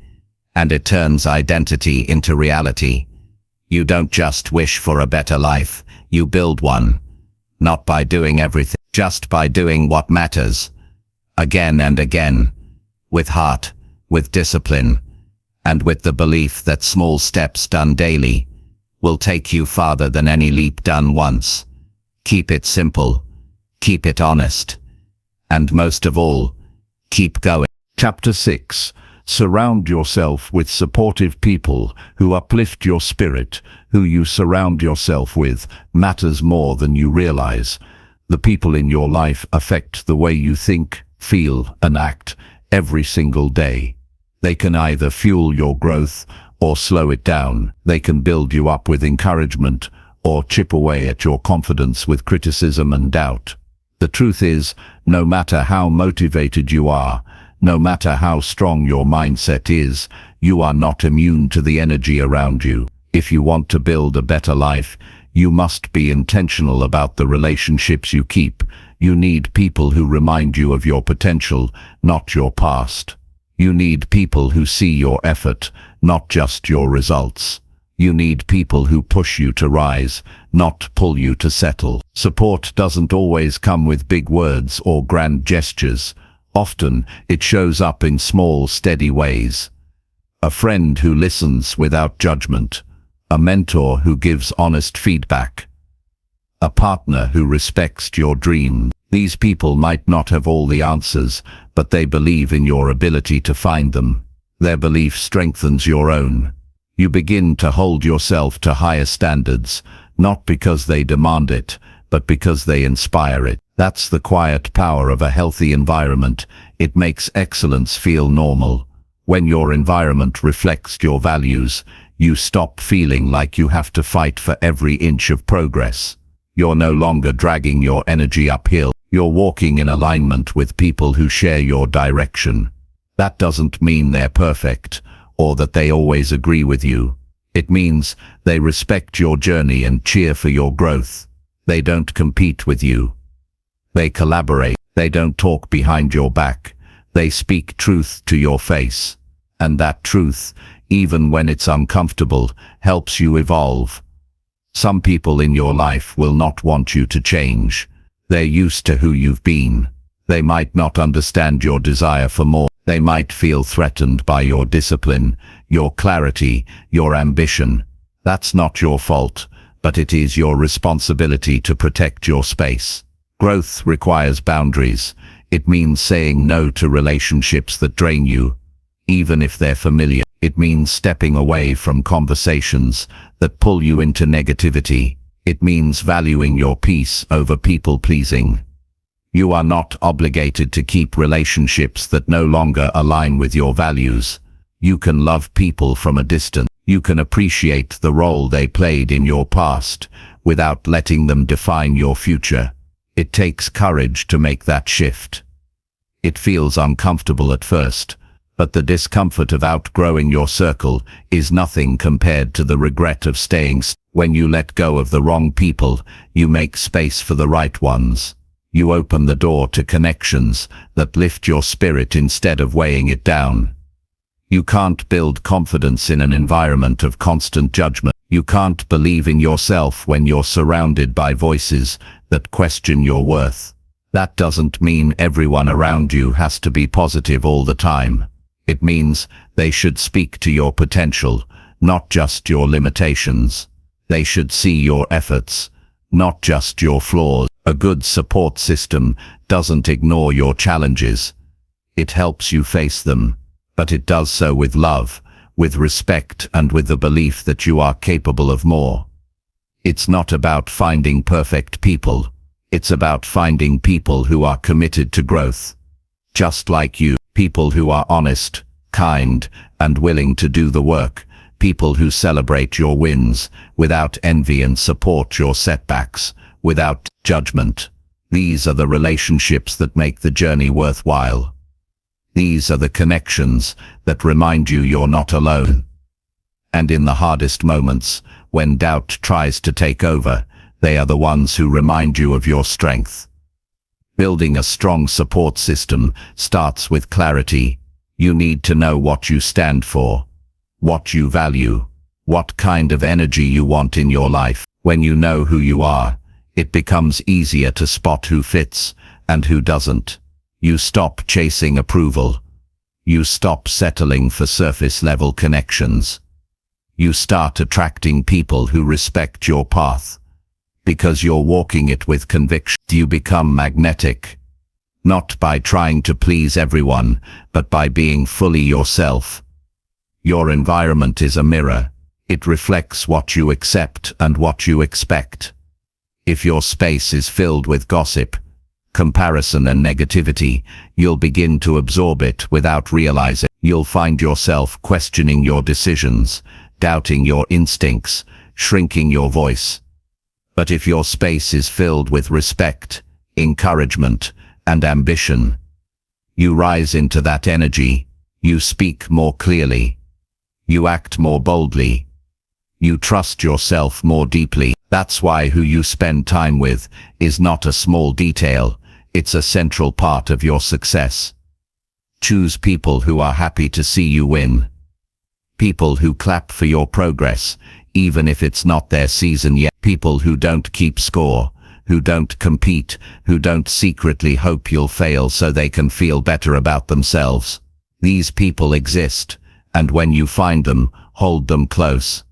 and it turns identity into reality. You don't just wish for a better life, you build one. Not by doing everything, just by doing what matters. Again and again. With heart, with discipline, and with the belief that small steps done daily will take you farther than any leap done once. Keep it simple. Keep it honest. And most of all, keep going. Chapter 6. Surround yourself with supportive people who uplift your spirit. Who you surround yourself with matters more than you realize. The people in your life affect the way you think, feel, and act every single day. They can either fuel your growth or slow it down. They can build you up with encouragement or chip away at your confidence with criticism and doubt. The truth is, no matter how motivated you are, no matter how strong your mindset is, you are not immune to the energy around you. If you want to build a better life, you must be intentional about the relationships you keep. You need people who remind you of your potential, not your past. You need people who see your effort, not just your results. You need people who push you to rise, not pull you to settle. Support doesn't always come with big words or grand gestures. Often, it shows up in small, steady ways. A friend who listens without judgment. A mentor who gives honest feedback. A partner who respects your dream. These people might not have all the answers, but they believe in your ability to find them. Their belief strengthens your own. You begin to hold yourself to higher standards, not because they demand it, but because they inspire it. That's the quiet power of a healthy environment. It makes excellence feel normal. When your environment reflects your values, you stop feeling like you have to fight for every inch of progress. You're no longer dragging your energy uphill. You're walking in alignment with people who share your direction. That doesn't mean they're perfect, or that they always agree with you. It means they respect your journey and cheer for your growth. They don't compete with you. They collaborate. They don't talk behind your back. They speak truth to your face. And that truth, even when it's uncomfortable, helps you evolve. Some people in your life will not want you to change. They're used to who you've been. They might not understand your desire for more. They might feel threatened by your discipline, your clarity, your ambition. That's not your fault, but it is your responsibility to protect your space. Growth requires boundaries. It means saying no to relationships that drain you, even if they're familiar. It means stepping away from conversations that pull you into negativity. It means valuing your peace over people-pleasing. You are not obligated to keep relationships that no longer align with your values. You can love people from a distance. You can appreciate the role they played in your past without letting them define your future. It takes courage to make that shift. It feels uncomfortable at first, but the discomfort of outgrowing your circle is nothing compared to the regret of staying. When you let go of the wrong people, you make space for the right ones. You open the door to connections that lift your spirit instead of weighing it down. You can't build confidence in an environment of constant judgment. You can't believe in yourself when you're surrounded by voices that question your worth. That doesn't mean everyone around you has to be positive all the time. It means they should speak to your potential, not just your limitations. They should see your efforts, not just your flaws. A good support system doesn't ignore your challenges. It helps you face them, but it does so with love, with respect, and with the belief that you are capable of more. It's not about finding perfect people. It's about finding people who are committed to growth. Just like you, people who are honest, kind, and willing to do the work. People who celebrate your wins without envy and support your setbacks without judgment. These are the relationships that make the journey worthwhile. These are the connections that remind you you're not alone. And in the hardest moments, when doubt tries to take over, they are the ones who remind you of your strength. Building a strong support system starts with clarity. You need to know what you stand for, what you value, what kind of energy you want in your life. When you know who you are, it becomes easier to spot who fits and who doesn't. You stop chasing approval. You stop settling for surface-level connections. You start attracting people who respect your path. Because you're walking it with conviction, you become magnetic. Not by trying to please everyone, but by being fully yourself. Your environment is a mirror. It reflects what you accept and what you expect. If your space is filled with gossip, comparison and negativity, you'll begin to absorb it without realizing. You'll find yourself questioning your decisions, doubting your instincts, shrinking your voice. But if your space is filled with respect, encouragement, and ambition, you rise into that energy. You speak more clearly. You act more boldly. You trust yourself more deeply. That's why who you spend time with is not a small detail. It's a central part of your success. Choose people who are happy to see you win. People who clap for your progress, even if it's not their season yet. People who don't keep score, who don't compete, who don't secretly hope you'll fail so they can feel better about themselves. These people exist, and when you find them, hold them close.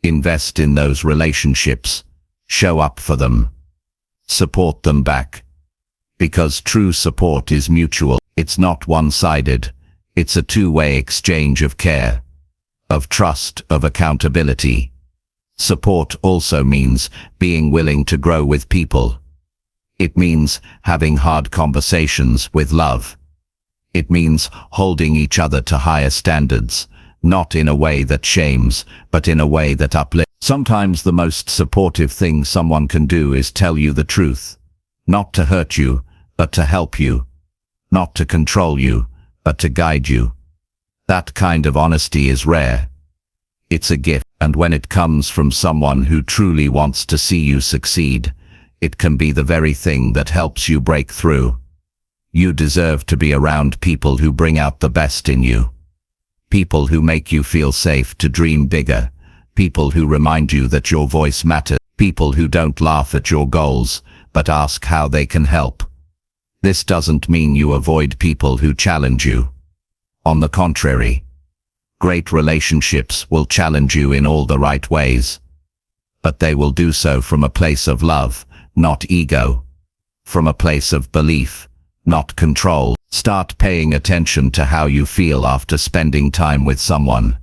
Invest in those relationships. Show up for them. Support them back. Because true support is mutual. It's not one-sided. It's a two-way exchange of care, of trust, of accountability. Support also means being willing to grow with people. It means having hard conversations with love. It means holding each other to higher standards, not in a way that shames, but in a way that uplifts. Sometimes the most supportive thing someone can do is tell you the truth. Not to hurt you, but to help you. Not to control you, but to guide you. That kind of honesty is rare. It's a gift, and when it comes from someone who truly wants to see you succeed, it can be the very thing that helps you break through. You deserve to be around people who bring out the best in you. People who make you feel safe to dream bigger. People who remind you that your voice matters. People who don't laugh at your goals, but ask how they can help. This doesn't mean you avoid people who challenge you. On the contrary, great relationships will challenge you in all the right ways. But they will do so from a place of love, not ego. From a place of belief, not control. Start paying attention to how you feel after spending time with someone.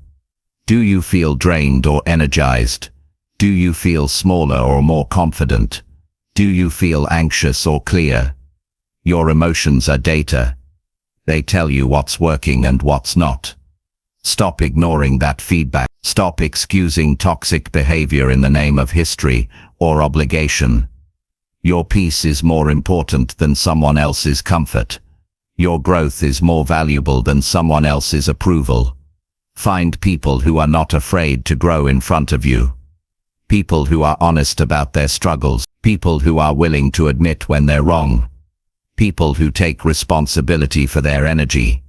Do you feel drained or energized? Do you feel smaller or more confident? Do you feel anxious or clear? Your emotions are data. They tell you what's working and what's not. Stop ignoring that feedback. Stop excusing toxic behavior in the name of history or obligation. Your peace is more important than someone else's comfort. Your growth is more valuable than someone else's approval. Find people who are not afraid to grow in front of you. People who are honest about their struggles. People who are willing to admit when they're wrong. People who take responsibility for their energy.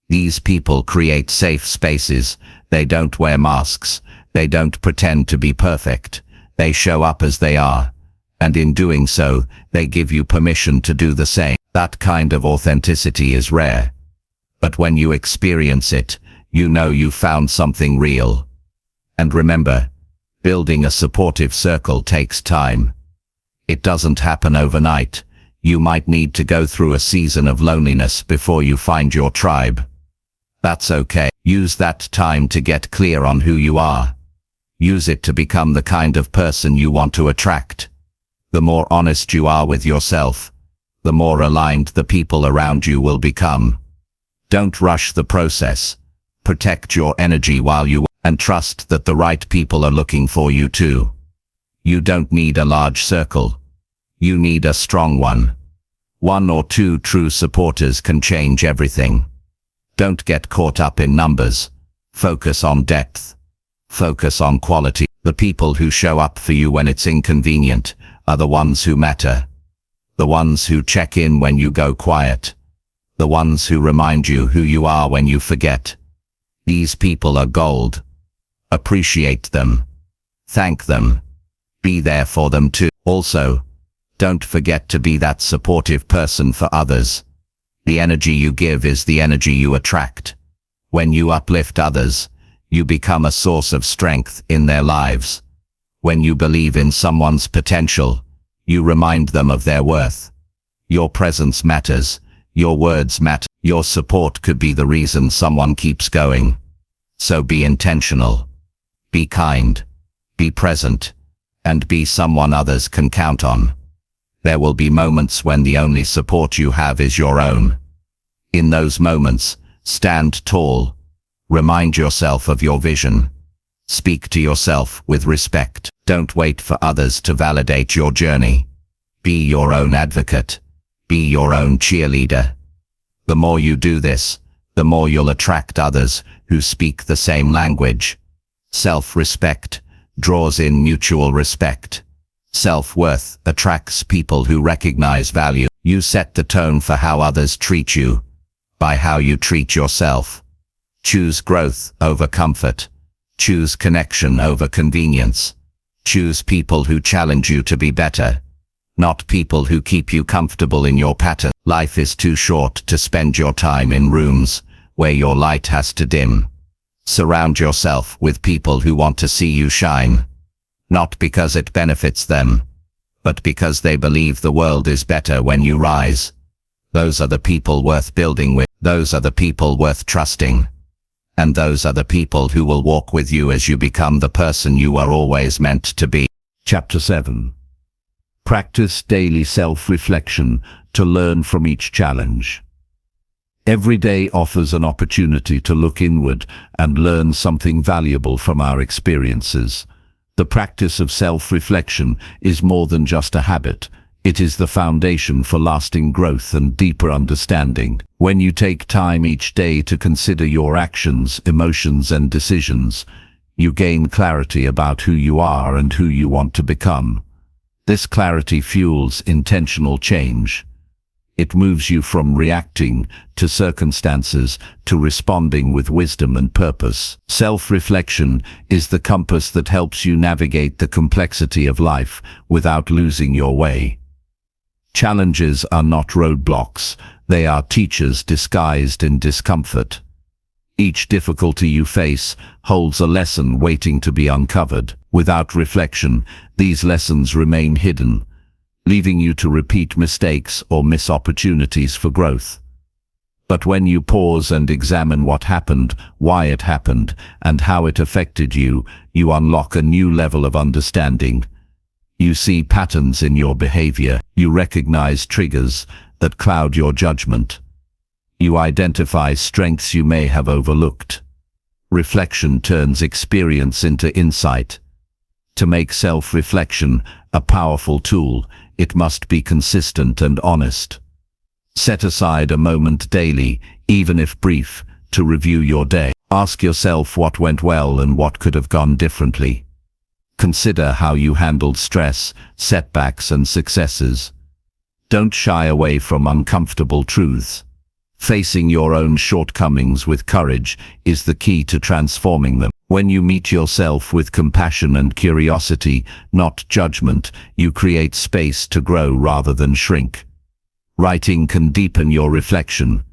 These people create safe spaces. They don't wear masks. They don't pretend to be perfect. They show up as they are. And in doing so, they give you permission to do the same. That kind of authenticity is rare. But when you experience it, you know you found something real. And remember, building a supportive circle takes time. It doesn't happen overnight. You might need to go through a season of loneliness before you find your tribe. That's okay. Use that time to get clear on who you are. Use it to become the kind of person you want to attract. The more honest you are with yourself, the more aligned the people around you will become. Don't rush the process. Protect your energy while you and trust that the right people are looking for you too. You don't need a large circle. You need a strong one. 1 or 2 true supporters can change everything. Don't get caught up in numbers. Focus on depth. Focus on quality. The people who show up for you when it's inconvenient are the ones who matter. The ones who check in when you go quiet. The ones who remind you who you are when you forget. These people are gold. Appreciate them. Thank them. Be there for them too. Also, don't forget to be that supportive person for others. The energy you give is the energy you attract. When you uplift others, you become a source of strength in their lives. When you believe in someone's potential, you remind them of their worth. Your presence matters. Your words matter. Your support could be the reason someone keeps going. So be intentional. Be kind. Be present. And be someone others can count on. There will be moments when the only support you have is your own. In those moments, stand tall. Remind yourself of your vision. Speak to yourself with respect. Don't wait for others to validate your journey. Be your own advocate. Be your own cheerleader. The more you do this, the more you'll attract others who speak the same language. Self-respect draws in mutual respect. Self-worth attracts people who recognize value. You set the tone for how others treat you by how you treat yourself. Choose growth over comfort. Choose connection over convenience. Choose people who challenge you to be better, not people who keep you comfortable in your pattern. Life is too short to spend your time in rooms where your light has to dim. Surround yourself with people who want to see you shine. Not because it benefits them, but because they believe the world is better when you rise. Those are the people worth building with. Those are the people worth trusting. And those are the people who will walk with you as you become the person you are always meant to be. Chapter 7. Practice daily self-reflection to learn from each challenge. Every day offers an opportunity to look inward and learn something valuable from our experiences. The practice of self-reflection is more than just a habit. It is the foundation for lasting growth and deeper understanding. When you take time each day to consider your actions, emotions, and decisions, you gain clarity about who you are and who you want to become. This clarity fuels intentional change. It moves you from reacting to circumstances to responding with wisdom and purpose. Self-reflection is the compass that helps you navigate the complexity of life without losing your way. Challenges are not roadblocks, they are teachers disguised in discomfort. Each difficulty you face holds a lesson waiting to be uncovered. Without reflection, these lessons remain hidden, leaving you to repeat mistakes or miss opportunities for growth. But when you pause and examine what happened, why it happened, and how it affected you, you unlock a new level of understanding. You see patterns in your behavior. You recognize triggers that cloud your judgment. You identify strengths you may have overlooked. Reflection turns experience into insight. To make self-reflection a powerful tool, it must be consistent and honest. Set aside a moment daily, even if brief, to review your day. Ask yourself what went well and what could have gone differently. Consider how you handled stress, setbacks, and successes. Don't shy away from uncomfortable truths. Facing your own shortcomings with courage is the key to transforming them. When you meet yourself with compassion and curiosity, not judgment, you create space to grow rather than shrink. Writing can deepen your reflection.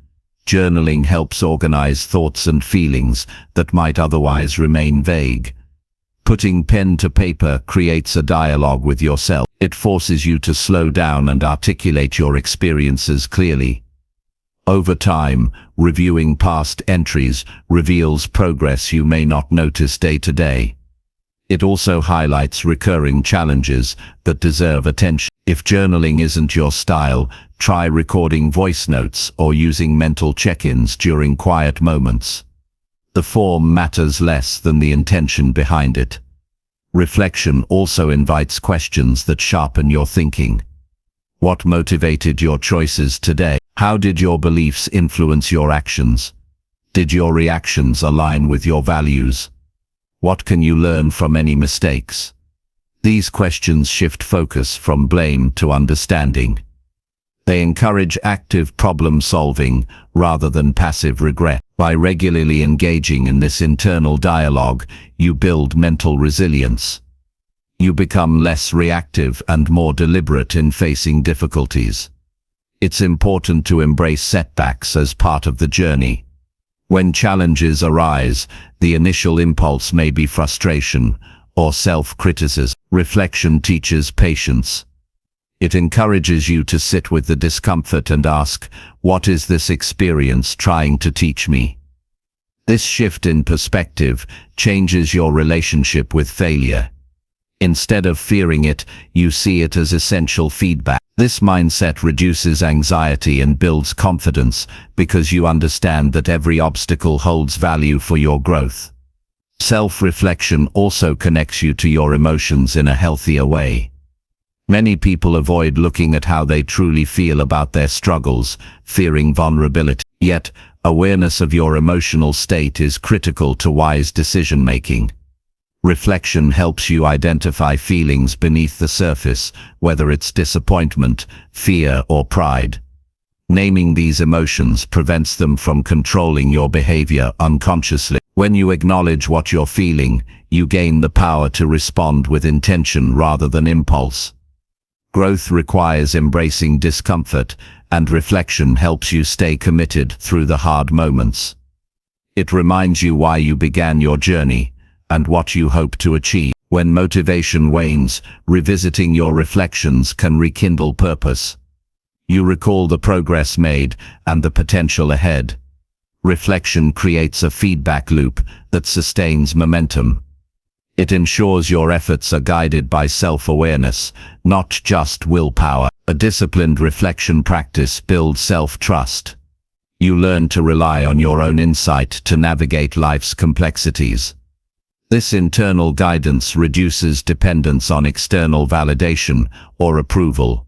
Journaling helps organize thoughts and feelings that might otherwise remain vague. Putting pen to paper creates a dialogue with yourself. It forces you to slow down and articulate your experiences clearly. Over time, reviewing past entries reveals progress you may not notice day to day. It also highlights recurring challenges that deserve attention. If journaling isn't your style, try recording voice notes or using mental check-ins during quiet moments. The form matters less than the intention behind it. Reflection also invites questions that sharpen your thinking. What motivated your choices today? How did your beliefs influence your actions? Did your reactions align with your values? What can you learn from any mistakes? These questions shift focus from blame to understanding. They encourage active problem solving rather than passive regret. By regularly engaging in this internal dialogue, you build mental resilience. You become less reactive and more deliberate in facing difficulties. It's important to embrace setbacks as part of the journey. When challenges arise, the initial impulse may be frustration or self-criticism. Reflection teaches patience. It encourages you to sit with the discomfort and ask, what is this experience trying to teach me? This shift in perspective changes your relationship with failure. Instead of fearing it, you see it as essential feedback. This mindset reduces anxiety and builds confidence because you understand that every obstacle holds value for your growth. Self-reflection also connects you to your emotions in a healthier way. Many people avoid looking at how they truly feel about their struggles, fearing vulnerability. Yet, awareness of your emotional state is critical to wise decision-making. Reflection helps you identify feelings beneath the surface, whether it's disappointment, fear, or pride. Naming these emotions prevents them from controlling your behavior unconsciously. When you acknowledge what you're feeling, you gain the power to respond with intention rather than impulse. Growth requires embracing discomfort, and reflection helps you stay committed through the hard moments. It reminds you why you began your journey and what you hope to achieve. When motivation wanes, revisiting your reflections can rekindle purpose. You recall the progress made and the potential ahead. Reflection creates a feedback loop that sustains momentum. It ensures your efforts are guided by self-awareness, not just willpower. A disciplined reflection practice builds self-trust. You learn to rely on your own insight to navigate life's complexities. This internal guidance reduces dependence on external validation or approval.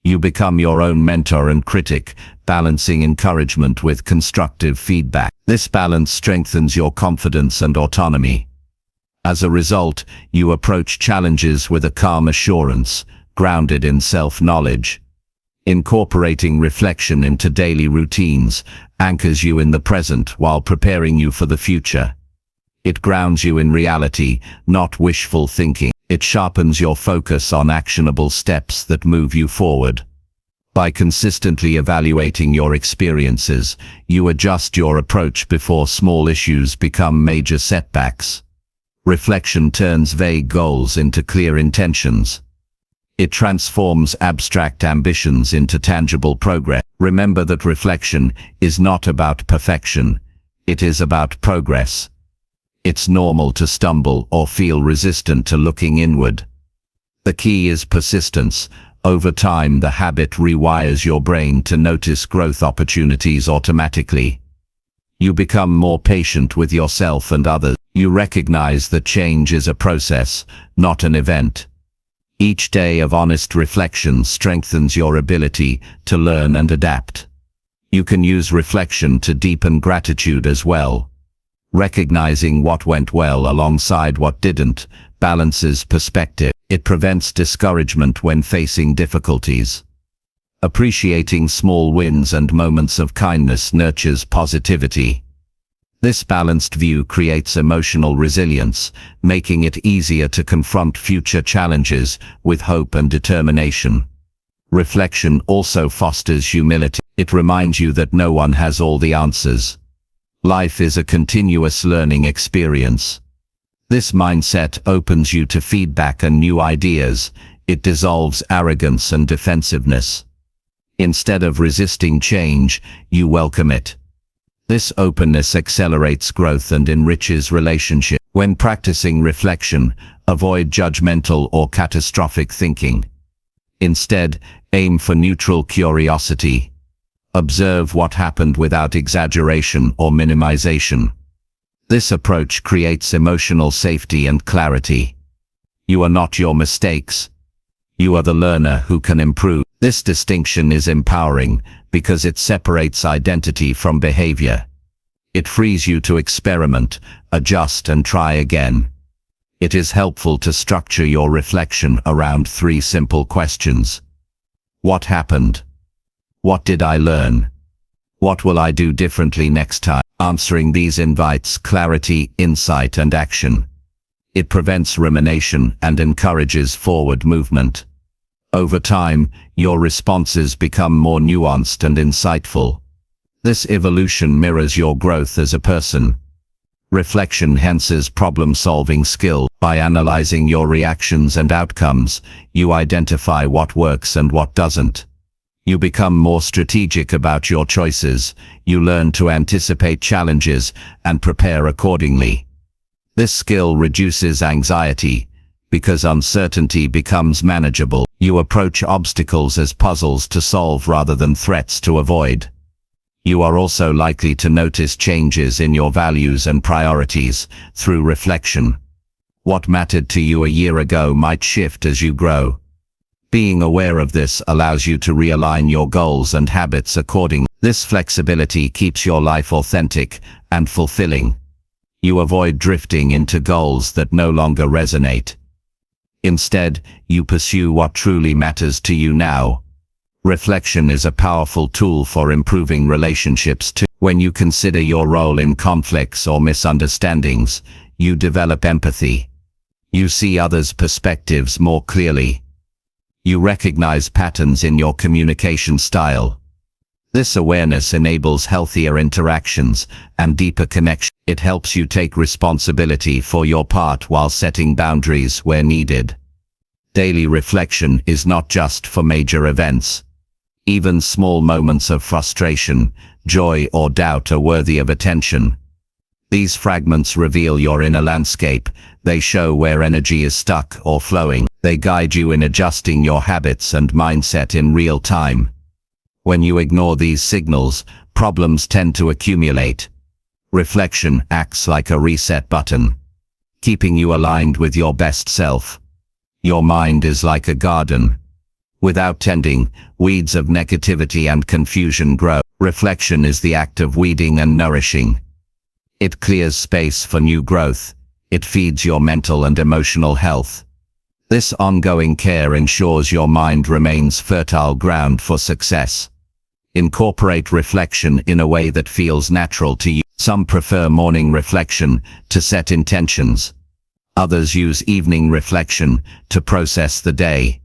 You become your own mentor and critic, balancing encouragement with constructive feedback. This balance strengthens your confidence and autonomy. As a result, you approach challenges with a calm assurance, grounded in self-knowledge. Incorporating reflection into daily routines anchors you in the present while preparing you for the future. It grounds you in reality, not wishful thinking. It sharpens your focus on actionable steps that move you forward. By consistently evaluating your experiences, you adjust your approach before small issues become major setbacks. Reflection turns vague goals into clear intentions. It transforms abstract ambitions into tangible progress. Remember that reflection is not about perfection. It is about progress. It's normal to stumble or feel resistant to looking inward. The key is persistence. Over time, the habit rewires your brain to notice growth opportunities automatically. You become more patient with yourself and others. You recognize that change is a process, not an event. Each day of honest reflection strengthens your ability to learn and adapt. You can use reflection to deepen gratitude as well. Recognizing what went well alongside what didn't balances perspective. It prevents discouragement when facing difficulties. Appreciating small wins and moments of kindness nurtures positivity. This balanced view creates emotional resilience, making it easier to confront future challenges with hope and determination. Reflection also fosters humility. It reminds you that no one has all the answers. Life is a continuous learning experience. This mindset opens you to feedback and new ideas. It dissolves arrogance and defensiveness. Instead of resisting change, you welcome it. This openness accelerates growth and enriches relationships. When practicing reflection, avoid judgmental or catastrophic thinking. Instead, aim for neutral curiosity. Observe what happened without exaggeration or minimization. This approach creates emotional safety and clarity. You are not your mistakes. You are the learner who can improve. This distinction is empowering because it separates identity from behavior. It frees you to experiment, adjust, and try again. It is helpful to structure your reflection around 3 simple questions. What happened? What did I learn? What will I do differently next time? Answering these invites clarity, insight, and action. It prevents rumination and encourages forward movement. Over time, your responses become more nuanced and insightful. This evolution mirrors your growth as a person. Reflection enhances problem-solving skill. By analyzing your reactions and outcomes, you identify what works and what doesn't. You become more strategic about your choices. You learn to anticipate challenges and prepare accordingly. This skill reduces anxiety because uncertainty becomes manageable. You approach obstacles as puzzles to solve rather than threats to avoid. You are also likely to notice changes in your values and priorities through reflection. What mattered to you a year ago might shift as you grow. Being aware of this allows you to realign your goals and habits accordingly. This flexibility keeps your life authentic and fulfilling. You avoid drifting into goals that no longer resonate. Instead, you pursue what truly matters to you now. Reflection is a powerful tool for improving relationships too. When you consider your role in conflicts or misunderstandings, you develop empathy. You see others' perspectives more clearly. You recognize patterns in your communication style. This awareness enables healthier interactions and deeper connection. It helps you take responsibility for your part while setting boundaries where needed. Daily reflection is not just for major events. Even small moments of frustration, joy, or doubt are worthy of attention. These fragments reveal your inner landscape. They show where energy is stuck or flowing. They guide you in adjusting your habits and mindset in real time. When you ignore these signals, problems tend to accumulate. Reflection acts like a reset button, keeping you aligned with your best self. Your mind is like a garden. Without tending, weeds of negativity and confusion grow. Reflection is the act of weeding and nourishing. It clears space for new growth. It feeds your mental and emotional health. This ongoing care ensures your mind remains fertile ground for success. Incorporate reflection in a way that feels natural to you. Some prefer morning reflection to set intentions. Others use evening reflection to process the day.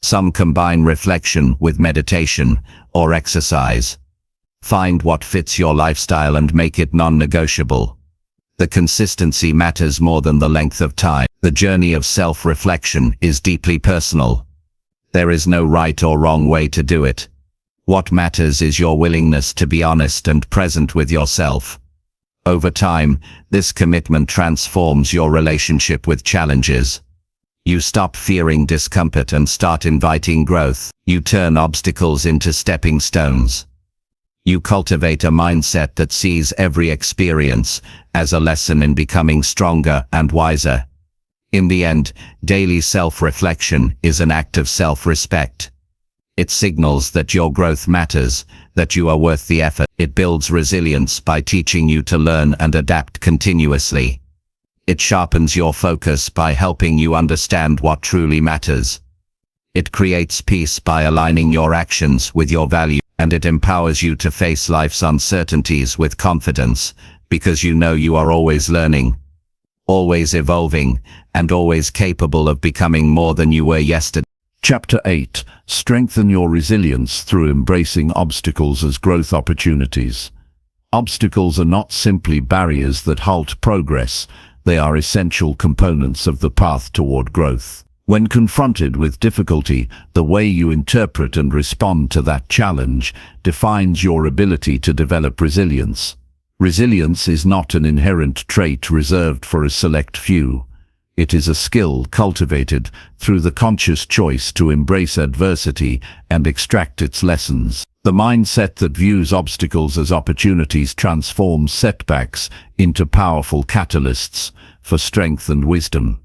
Some combine reflection with meditation or exercise. Find what fits your lifestyle and make it non-negotiable. The consistency matters more than the length of time. The journey of self-reflection is deeply personal. There is no right or wrong way to do it. What matters is your willingness to be honest and present with yourself. Over time, this commitment transforms your relationship with challenges. You stop fearing discomfort and start inviting growth. You turn obstacles into stepping stones. You cultivate a mindset that sees every experience as a lesson in becoming stronger and wiser. In the end, daily self-reflection is an act of self-respect. It signals that your growth matters, that you are worth the effort. It builds resilience by teaching you to learn and adapt continuously. It sharpens your focus by helping you understand what truly matters. It creates peace by aligning your actions with your values, and it empowers you to face life's uncertainties with confidence, because you know you are always learning, always evolving, and always capable of becoming more than you were yesterday. Chapter 8. Strengthen your resilience through embracing obstacles as growth opportunities. Obstacles are not simply barriers that halt progress. They are essential components of the path toward growth. When confronted with difficulty, the way you interpret and respond to that challenge defines your ability to develop resilience. Resilience is not an inherent trait reserved for a select few. It is a skill cultivated through the conscious choice to embrace adversity and extract its lessons. The mindset that views obstacles as opportunities transforms setbacks into powerful catalysts for strength and wisdom.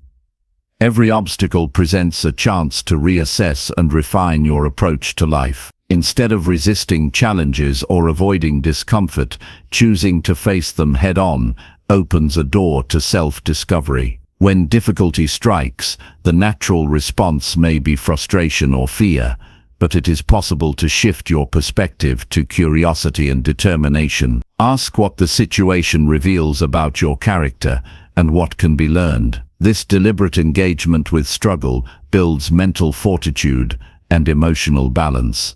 Every obstacle presents a chance to reassess and refine your approach to life. Instead of resisting challenges or avoiding discomfort, choosing to face them head-on opens a door to self-discovery. When difficulty strikes, the natural response may be frustration or fear, but it is possible to shift your perspective to curiosity and determination. Ask what the situation reveals about your character and what can be learned. This deliberate engagement with struggle builds mental fortitude and emotional balance.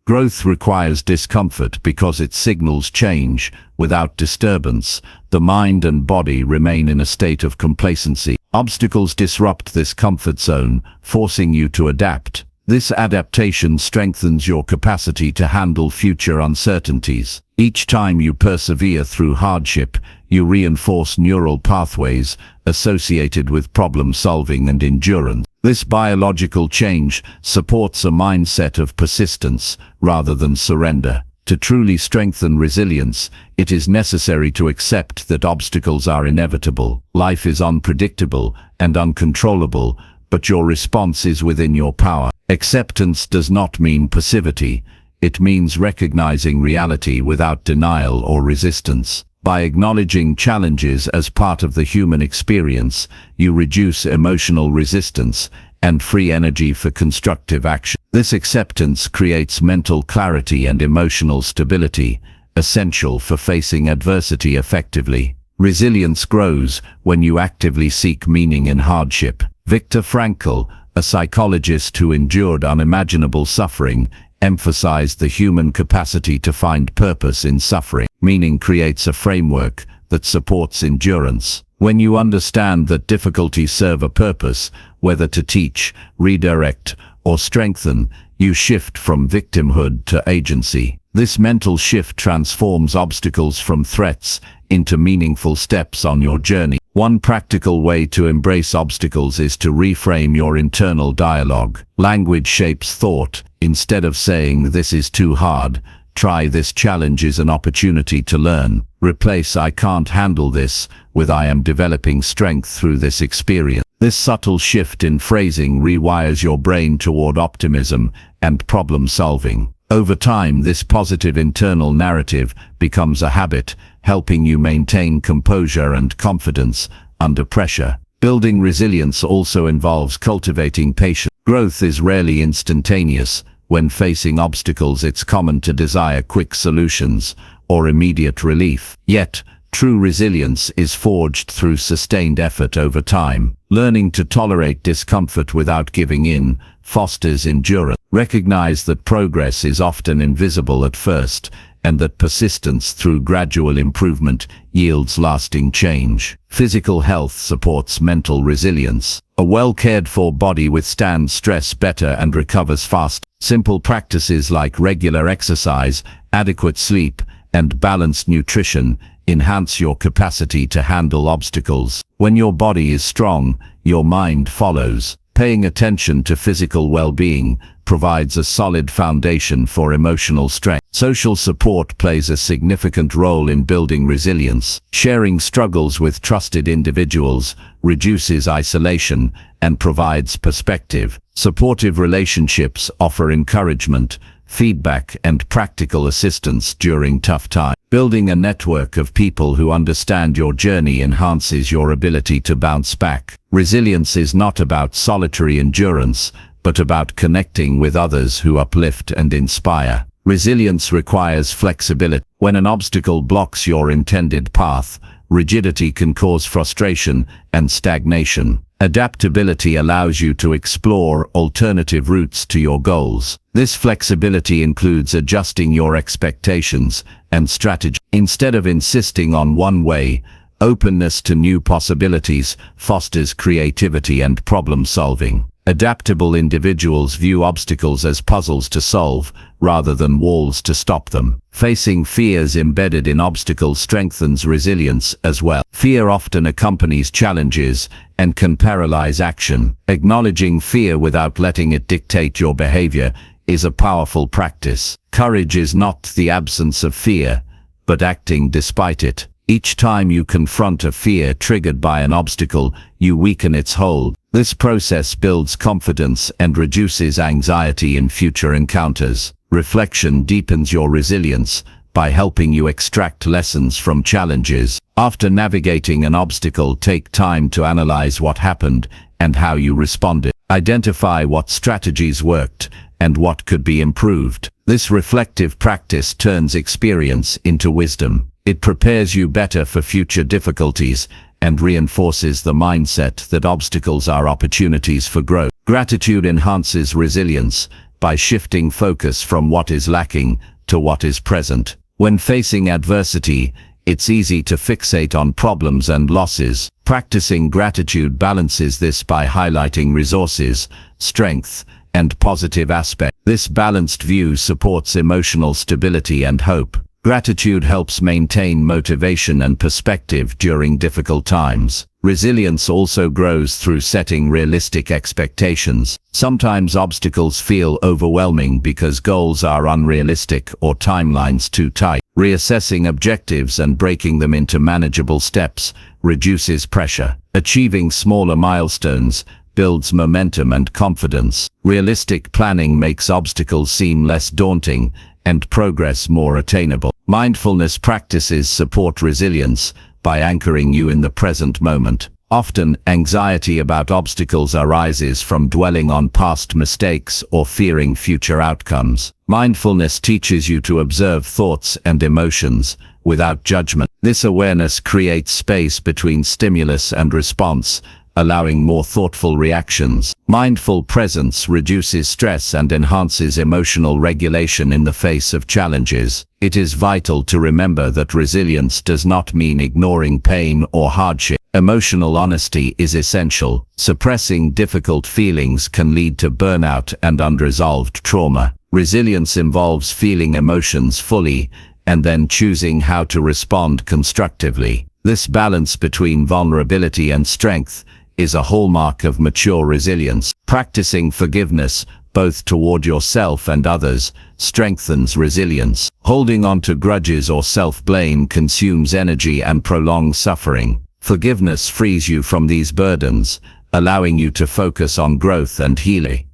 Growth requires discomfort because it signals change. Without disturbance, the mind and body remain in a state of complacency. Obstacles disrupt this comfort zone, forcing you to adapt. This adaptation strengthens your capacity to handle future uncertainties. Each time you persevere through hardship, you reinforce neural pathways associated with problem-solving and endurance. This biological change supports a mindset of persistence rather than surrender. To truly strengthen resilience, it is necessary to accept that obstacles are inevitable. Life is unpredictable and uncontrollable, but your response is within your power. Acceptance does not mean passivity. It means recognizing reality without denial or resistance. By acknowledging challenges as part of the human experience, you reduce emotional resistance and free energy for constructive action. This acceptance creates mental clarity and emotional stability, essential for facing adversity effectively. Resilience grows when you actively seek meaning in hardship. Viktor Frankl, a psychologist who endured unimaginable suffering, emphasized the human capacity to find purpose in suffering. Meaning creates a framework that supports endurance. When you understand that difficulties serve a purpose, whether to teach, redirect, or strengthen, you shift from victimhood to agency. This mental shift transforms obstacles from threats into meaningful steps on your journey. One practical way to embrace obstacles is to reframe your internal dialogue. Language shapes thought. Instead of saying, "This is too hard," try, "This challenge is an opportunity to learn." Replace "I can't handle this" with "I am developing strength through this experience." This subtle shift in phrasing rewires your brain toward optimism and problem solving. Over time, this positive internal narrative becomes a habit, helping you maintain composure and confidence under pressure. Building resilience also involves cultivating patience. Growth is rarely instantaneous. When facing obstacles, it's common to desire quick solutions or immediate relief. Yet, true resilience is forged through sustained effort over time. Learning to tolerate discomfort without giving in fosters endurance. Recognize that progress is often invisible at first, and that persistence through gradual improvement yields lasting change. Physical health supports mental resilience. A well-cared-for body withstands stress better and recovers fast. Simple practices like regular exercise, adequate sleep, and balanced nutrition enhance your capacity to handle obstacles. When your body is strong, your mind follows. Paying attention to physical well-being provides a solid foundation for emotional strength. Social support plays a significant role in building resilience. Sharing struggles with trusted individuals reduces isolation and provides perspective. Supportive relationships offer encouragement, feedback, and practical assistance during tough times. Building a network of people who understand your journey enhances your ability to bounce back. Resilience is not about solitary endurance, but about connecting with others who uplift and inspire. Resilience requires flexibility. When an obstacle blocks your intended path, rigidity can cause frustration and stagnation. Adaptability allows you to explore alternative routes to your goals. This flexibility includes adjusting your expectations and strategy. Instead of insisting on one way, Openness to new possibilities fosters creativity and problem-solving. Adaptable individuals view obstacles as puzzles to solve, rather than walls to stop them. Facing fears embedded in obstacles strengthens resilience as well. Fear often accompanies challenges and can paralyze action. Acknowledging fear without letting it dictate your behavior is a powerful practice. Courage is not the absence of fear, but acting despite it. Each time you confront a fear triggered by an obstacle, you weaken its hold. This process builds confidence and reduces anxiety in future encounters. Reflection deepens your resilience by helping you extract lessons from challenges. After navigating an obstacle, take time to analyze what happened and how you responded. Identify what strategies worked and what could be improved. This reflective practice turns experience into wisdom. It prepares you better for future difficulties and reinforces the mindset that obstacles are opportunities for growth. Gratitude enhances resilience by shifting focus from what is lacking to what is present. When facing adversity, it's easy to fixate on problems and losses. Practicing gratitude balances this by highlighting resources, strength, and positive aspects. This balanced view supports emotional stability and hope. Gratitude helps maintain motivation and perspective during difficult times. Resilience also grows through setting realistic expectations. Sometimes obstacles feel overwhelming because goals are unrealistic or timelines too tight. Reassessing objectives and breaking them into manageable steps reduces pressure. Achieving smaller milestones builds momentum and confidence. Realistic planning makes obstacles seem less daunting and progress more attainable. Mindfulness practices support resilience by anchoring you in the present moment. Often, anxiety about obstacles arises from dwelling on past mistakes or fearing future outcomes. Mindfulness teaches you to observe thoughts and emotions without judgment. This awareness creates space between stimulus and response, allowing more thoughtful reactions. Mindful presence reduces stress and enhances emotional regulation in the face of challenges. It is vital to remember that resilience does not mean ignoring pain or hardship. Emotional honesty is essential. Suppressing difficult feelings can lead to burnout and unresolved trauma. Resilience involves feeling emotions fully and then choosing how to respond constructively. This balance between vulnerability and strength is a hallmark of mature resilience. Practicing forgiveness, both toward yourself and others, strengthens resilience. Holding on to grudges or self-blame consumes energy and prolongs suffering. Forgiveness frees you from these burdens, allowing you to focus on growth and healing.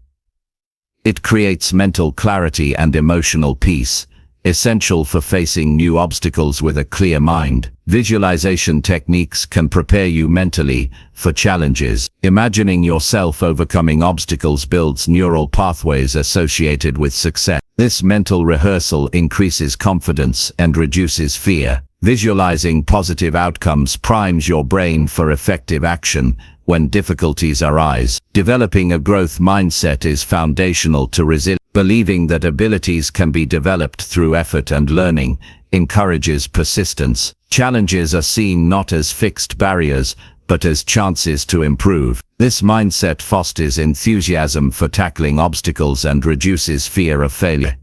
It creates mental clarity and emotional peace, essential for facing new obstacles with a clear mind. Visualization techniques can prepare you mentally for challenges. Imagining yourself overcoming obstacles builds neural pathways associated with success. This mental rehearsal increases confidence and reduces fear. Visualizing positive outcomes primes your brain for effective action when difficulties arise. Developing a growth mindset is foundational to resilience. Believing that abilities can be developed through effort and learning encourages persistence. Challenges are seen not as fixed barriers, but as chances to improve. This mindset fosters enthusiasm for tackling obstacles and reduces fear of failure.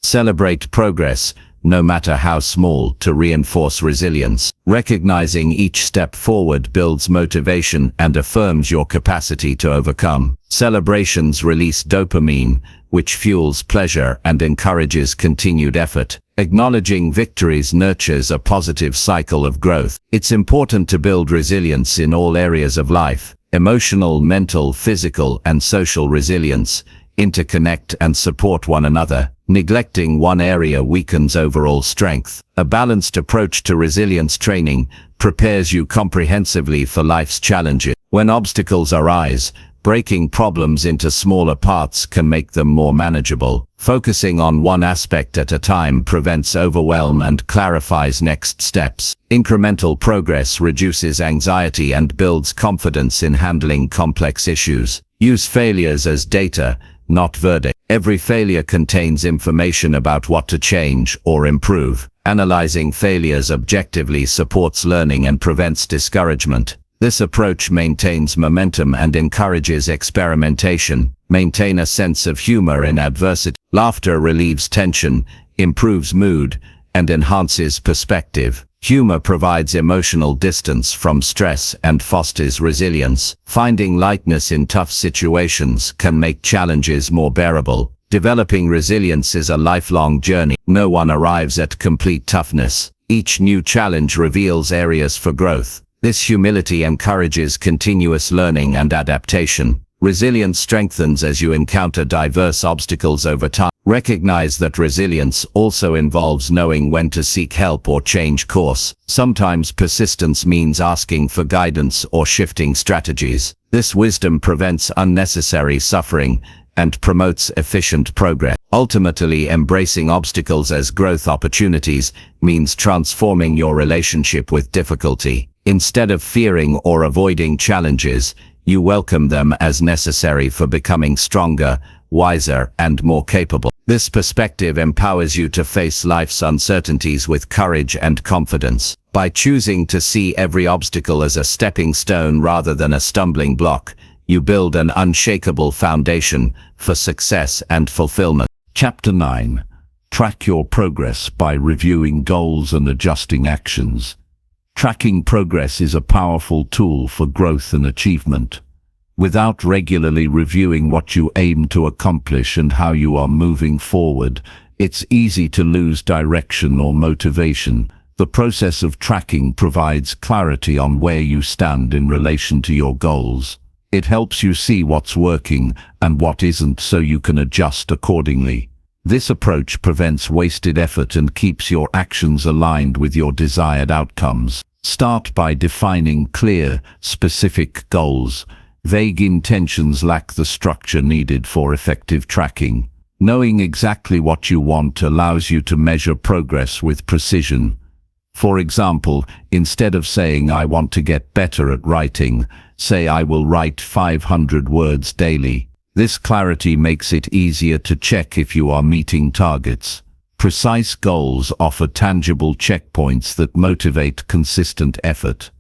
Celebrate progress, no matter how small, to reinforce resilience. Recognizing each step forward builds motivation and affirms your capacity to overcome. Celebrations release dopamine, which fuels pleasure and encourages continued effort. Acknowledging victories nurtures a positive cycle of growth. It's important to build resilience in all areas of life. Emotional, mental, physical, and social resilience interconnect and support one another. Neglecting one area weakens overall strength. A balanced approach to resilience training prepares you comprehensively for life's challenges. When obstacles arise, breaking problems into smaller parts can make them more manageable. Focusing on one aspect at a time prevents overwhelm and clarifies next steps. Incremental progress reduces anxiety and builds confidence in handling complex issues. Use failures as data, not verdict. Every failure contains information about what to change or improve. Analyzing failures objectively supports learning and prevents discouragement. This approach maintains momentum and encourages experimentation. Maintain a sense of humor in adversity. Laughter relieves tension, improves mood, and enhances perspective. Humor provides emotional distance from stress and fosters resilience. Finding lightness in tough situations can make challenges more bearable. Developing resilience is a lifelong journey. No one arrives at complete toughness. Each new challenge reveals areas for growth. This humility encourages continuous learning and adaptation. Resilience strengthens as you encounter diverse obstacles over time. Recognize that resilience also involves knowing when to seek help or change course. Sometimes persistence means asking for guidance or shifting strategies. This wisdom prevents unnecessary suffering and promotes efficient progress. Ultimately, embracing obstacles as growth opportunities means transforming your relationship with difficulty. Instead of fearing or avoiding challenges, you welcome them as necessary for becoming stronger, wiser, and more capable. This perspective empowers you to face life's uncertainties with courage and confidence. By choosing to see every obstacle as a stepping stone rather than a stumbling block, you build an unshakable foundation for success and fulfillment. Chapter 9. Track your progress by reviewing goals and adjusting actions. Tracking progress is a powerful tool for growth and achievement. Without regularly reviewing what you aim to accomplish and how you are moving forward, it's easy to lose direction or motivation. The process of tracking provides clarity on where you stand in relation to your goals. It helps you see what's working and what isn't so you can adjust accordingly. This approach prevents wasted effort and keeps your actions aligned with your desired outcomes. Start by defining clear, specific goals. Vague intentions lack the structure needed for effective tracking. Knowing exactly what you want allows you to measure progress with precision. For example, instead of saying "I want to get better at writing," say "I will write 500 words daily." This clarity makes it easier to check if you are meeting targets. Precise goals offer tangible checkpoints that motivate consistent effort.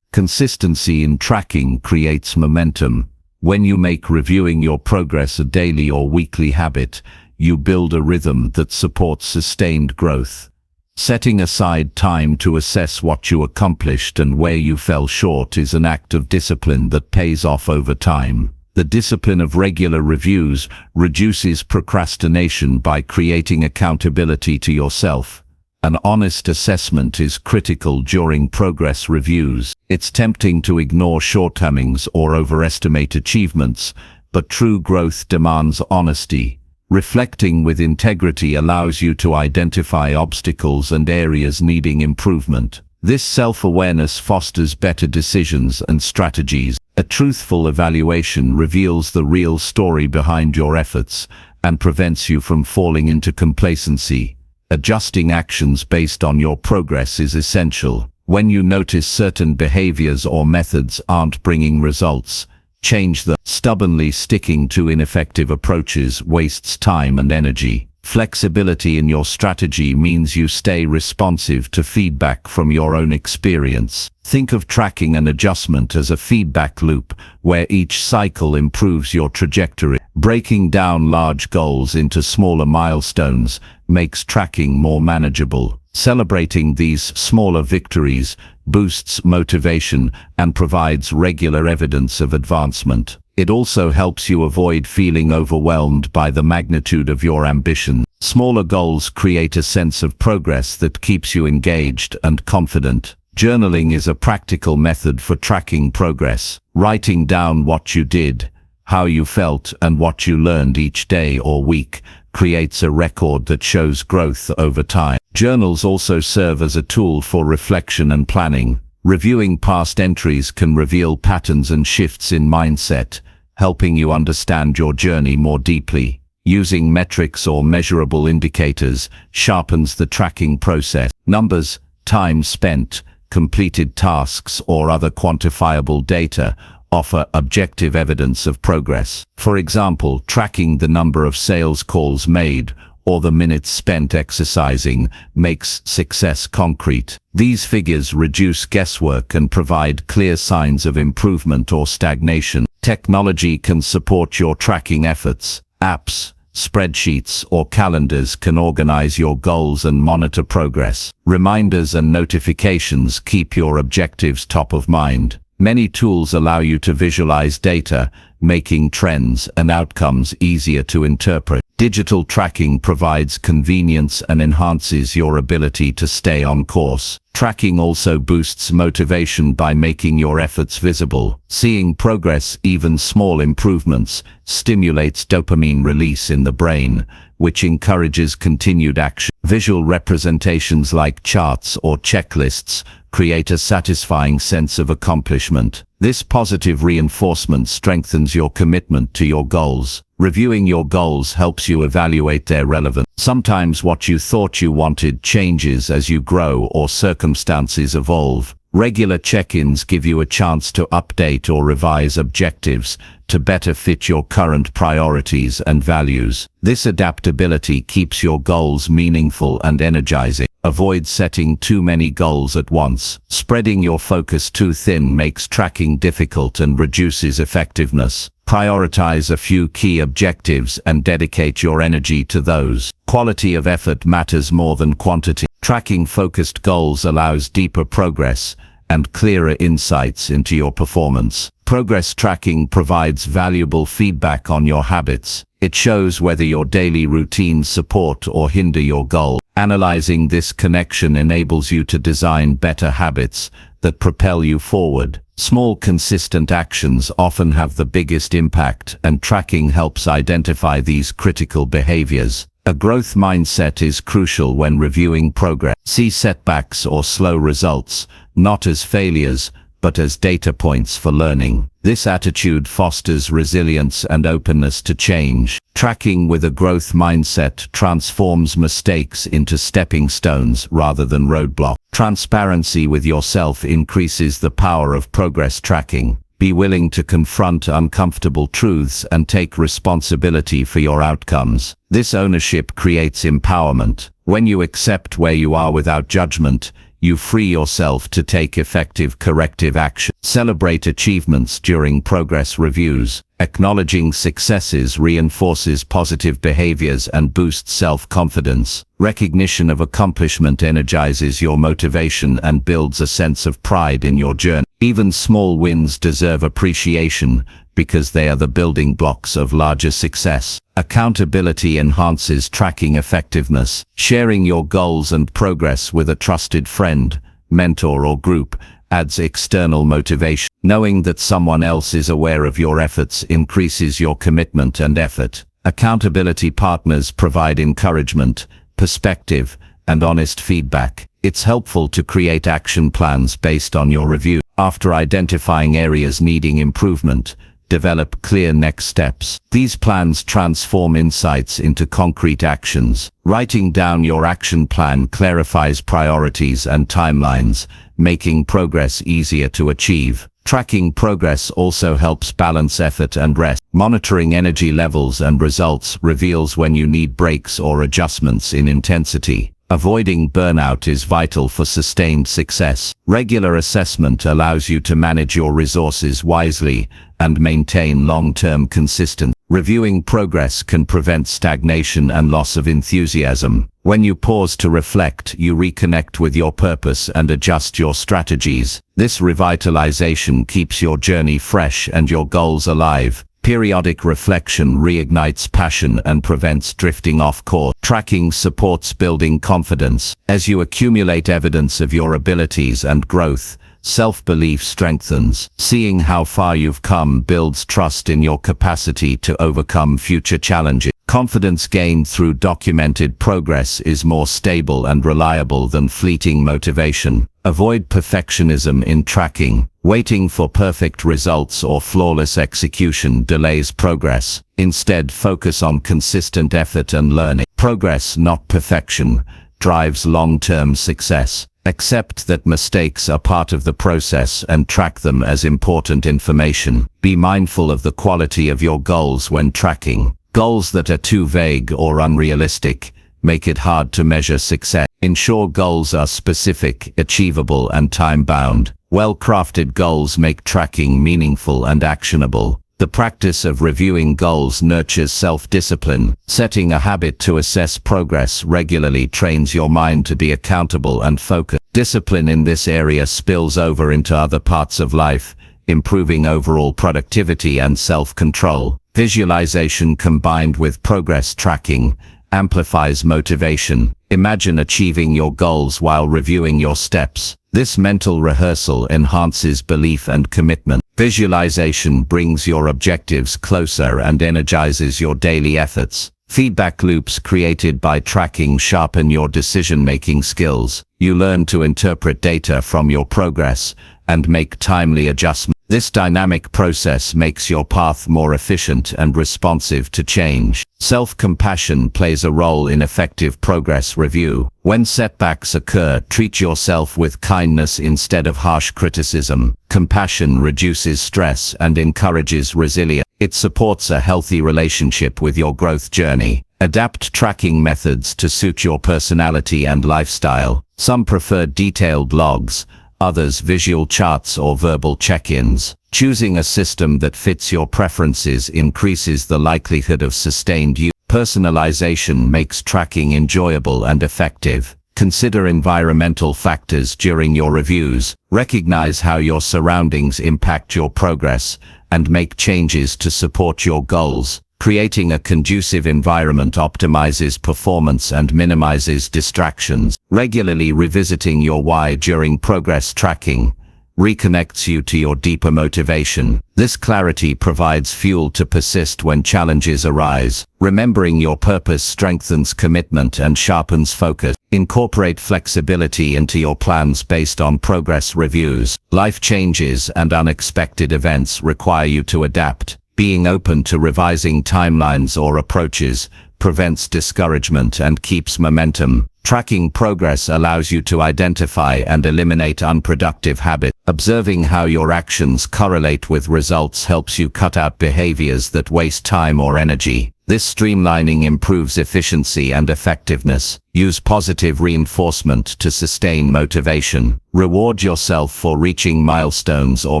Consistency in tracking creates momentum. When you make reviewing your progress a daily or weekly habit, you build a rhythm that supports sustained growth. Setting aside time to assess what you accomplished and where you fell short is an act of discipline that pays off over time. The discipline of regular reviews reduces procrastination by creating accountability to yourself. An honest assessment is critical during progress reviews. It's tempting to ignore shortcomings or overestimate achievements, but true growth demands honesty. Reflecting with integrity allows you to identify obstacles and areas needing improvement. This self-awareness fosters better decisions and strategies. A truthful evaluation reveals the real story behind your efforts and prevents you from falling into complacency. Adjusting actions based on your progress is essential. When you notice certain behaviors or methods aren't bringing results, change them. Stubbornly sticking to ineffective approaches wastes time and energy. Flexibility in your strategy means you stay responsive to feedback from your own experience. Think of tracking and adjustment as a feedback loop, where each cycle improves your trajectory. Breaking down large goals into smaller milestones makes tracking more manageable. Celebrating these smaller victories boosts motivation and provides regular evidence of advancement. It also helps you avoid feeling overwhelmed by the magnitude of your ambition. Smaller goals create a sense of progress that keeps you engaged and confident. Journaling is a practical method for tracking progress. Writing down what you did, how you felt, and what you learned each day or week creates a record that shows growth over time. Journals also serve as a tool for reflection and planning. Reviewing past entries can reveal patterns and shifts in mindset, helping you understand your journey more deeply. Using metrics or measurable indicators sharpens the tracking process. Numbers, time spent, completed tasks, or other quantifiable data offer objective evidence of progress. For example, tracking the number of sales calls made or the minutes spent exercising makes success concrete. These figures reduce guesswork and provide clear signs of improvement or stagnation. Technology can support your tracking efforts. Apps, spreadsheets, or calendars can organize your goals and monitor progress. Reminders and notifications keep your objectives top of mind. Many tools allow you to visualize data, making trends and outcomes easier to interpret. Digital tracking provides convenience and enhances your ability to stay on course. Tracking also boosts motivation by making your efforts visible. Seeing progress, even small improvements, stimulates dopamine release in the brain, which encourages continued action. Visual representations like charts or checklists create a satisfying sense of accomplishment. This positive reinforcement strengthens your commitment to your goals. Reviewing your goals helps you evaluate their relevance. Sometimes what you thought you wanted changes as you grow or circumstances evolve. Regular check-ins give you a chance to update or revise objectives to better fit your current priorities and values. This adaptability keeps your goals meaningful and energizing. Avoid setting too many goals at once. Spreading your focus too thin makes tracking difficult and reduces effectiveness. Prioritize a few key objectives and dedicate your energy to those. Quality of effort matters more than quantity. Tracking focused goals allows deeper progress and clearer insights into your performance. Progress tracking provides valuable feedback on your habits. It shows whether your daily routines support or hinder your goal. Analyzing this connection enables you to design better habits that propel you forward. Small, consistent actions often have the biggest impact, and tracking helps identify these critical behaviors. A growth mindset is crucial when reviewing progress. See setbacks or slow results not as failures, but as data points for learning. This attitude fosters resilience and openness to change. Tracking with a growth mindset transforms mistakes into stepping stones rather than roadblocks. Transparency with yourself increases the power of progress tracking. Be willing to confront uncomfortable truths and take responsibility for your outcomes. This ownership creates empowerment. When you accept where you are without judgment, you free yourself to take effective corrective action. Celebrate achievements during progress reviews. Acknowledging successes reinforces positive behaviors and boosts self-confidence. Recognition of accomplishment energizes your motivation and builds a sense of pride in your journey. Even small wins deserve appreciation because they are the building blocks of larger success. Accountability enhances tracking effectiveness. Sharing your goals and progress with a trusted friend, mentor, or group adds external motivation. Knowing that someone else is aware of your efforts increases your commitment and effort. Accountability partners provide encouragement, perspective, and honest feedback. It's helpful to create action plans based on your review. After identifying areas needing improvement, develop clear next steps. These plans transform insights into concrete actions. Writing down your action plan clarifies priorities and timelines, making progress easier to achieve. Tracking progress also helps balance effort and rest. Monitoring energy levels and results reveals when you need breaks or adjustments in intensity. Avoiding burnout is vital for sustained success. Regular assessment allows you to manage your resources wisely and maintain long-term consistency. Reviewing progress can prevent stagnation and loss of enthusiasm. When you pause to reflect, you reconnect with your purpose and adjust your strategies. This revitalization keeps your journey fresh and your goals alive. Periodic reflection reignites passion and prevents drifting off course. Tracking supports building confidence. As you accumulate evidence of your abilities and growth, self-belief strengthens. Seeing how far you've come builds trust in your capacity to overcome future challenges. Confidence gained through documented progress is more stable and reliable than fleeting motivation. Avoid perfectionism in tracking. Waiting for perfect results or flawless execution delays progress. Instead, focus on consistent effort and learning. Progress, not perfection, drives long-term success. Accept that mistakes are part of the process and track them as important information. Be mindful of the quality of your goals when tracking. Goals that are too vague or unrealistic make it hard to measure success. Ensure goals are specific, achievable, and time-bound. Well-crafted goals make tracking meaningful and actionable. The practice of reviewing goals nurtures self-discipline. Setting a habit to assess progress regularly trains your mind to be accountable and focused. Discipline in this area spills over into other parts of life, improving overall productivity and self-control. Visualization combined with progress tracking amplifies motivation. Imagine achieving your goals while reviewing your steps. This mental rehearsal enhances belief and commitment. Visualization brings your objectives closer and energizes your daily efforts. Feedback loops created by tracking sharpen your decision-making skills. You learn to interpret data from your progress and make timely adjustments. This dynamic process makes your path more efficient and responsive to change. Self-compassion plays a role in effective progress review. When setbacks occur, treat yourself with kindness instead of harsh criticism. Compassion reduces stress and encourages resilience. It supports a healthy relationship with your growth journey. Adapt tracking methods to suit your personality and lifestyle. Some prefer detailed logs, others visual charts or verbal check-ins. Choosing a system that fits your preferences increases the likelihood of sustained use. Personalization makes tracking enjoyable and effective. Consider environmental factors during your reviews. Recognize how your surroundings impact your progress and make changes to support your goals. Creating a conducive environment optimizes performance and minimizes distractions. Regularly revisiting your why during progress tracking reconnects you to your deeper motivation. This clarity provides fuel to persist when challenges arise. Remembering your purpose strengthens commitment and sharpens focus. Incorporate flexibility into your plans based on progress reviews. Life changes and unexpected events require you to adapt. Being open to revising timelines or approaches prevents discouragement and keeps momentum. Tracking progress allows you to identify and eliminate unproductive habits. Observing how your actions correlate with results helps you cut out behaviors that waste time or energy. This streamlining improves efficiency and effectiveness. Use positive reinforcement to sustain motivation. Reward yourself for reaching milestones or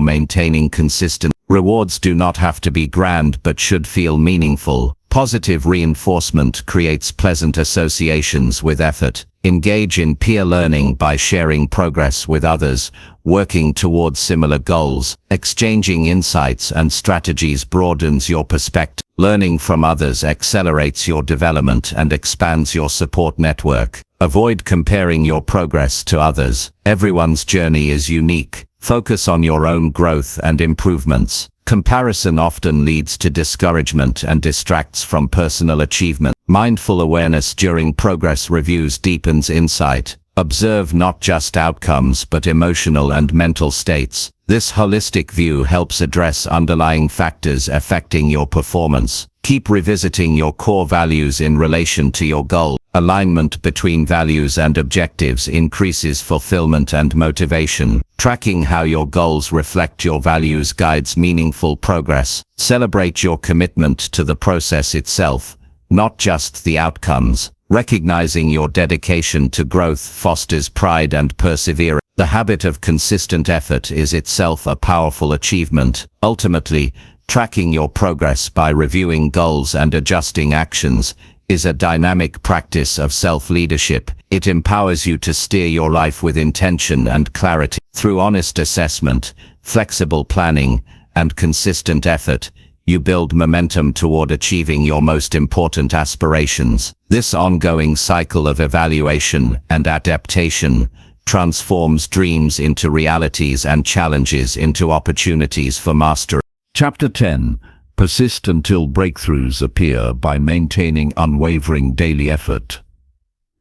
maintaining consistent. Rewards do not have to be grand but should feel meaningful. Positive reinforcement creates pleasant associations with effort. Engage in peer learning by sharing progress with others, working towards similar goals. Exchanging insights and strategies broadens your perspective. Learning from others accelerates your development and expands your support network. Avoid comparing your progress to others. Everyone's journey is unique. Focus on your own growth and improvements. Comparison often leads to discouragement and distracts from personal achievement. Mindful awareness during progress reviews deepens insight. Observe not just outcomes but emotional and mental states. This holistic view helps address underlying factors affecting your performance. Keep revisiting your core values in relation to your goal. Alignment between values and objectives increases fulfillment and motivation. Tracking how your goals reflect your values guides meaningful progress. Celebrate your commitment to the process itself, not just the outcomes. Recognizing your dedication to growth fosters pride and perseverance. The habit of consistent effort is itself a powerful achievement. Ultimately, tracking your progress by reviewing goals and adjusting actions is a dynamic practice of self-leadership. It empowers you to steer your life with intention and clarity. Through honest assessment, flexible planning, and consistent effort, you build momentum toward achieving your most important aspirations. This ongoing cycle of evaluation and adaptation transforms dreams into realities and challenges into opportunities for mastery. Chapter 10. Persist until breakthroughs appear by maintaining unwavering daily effort.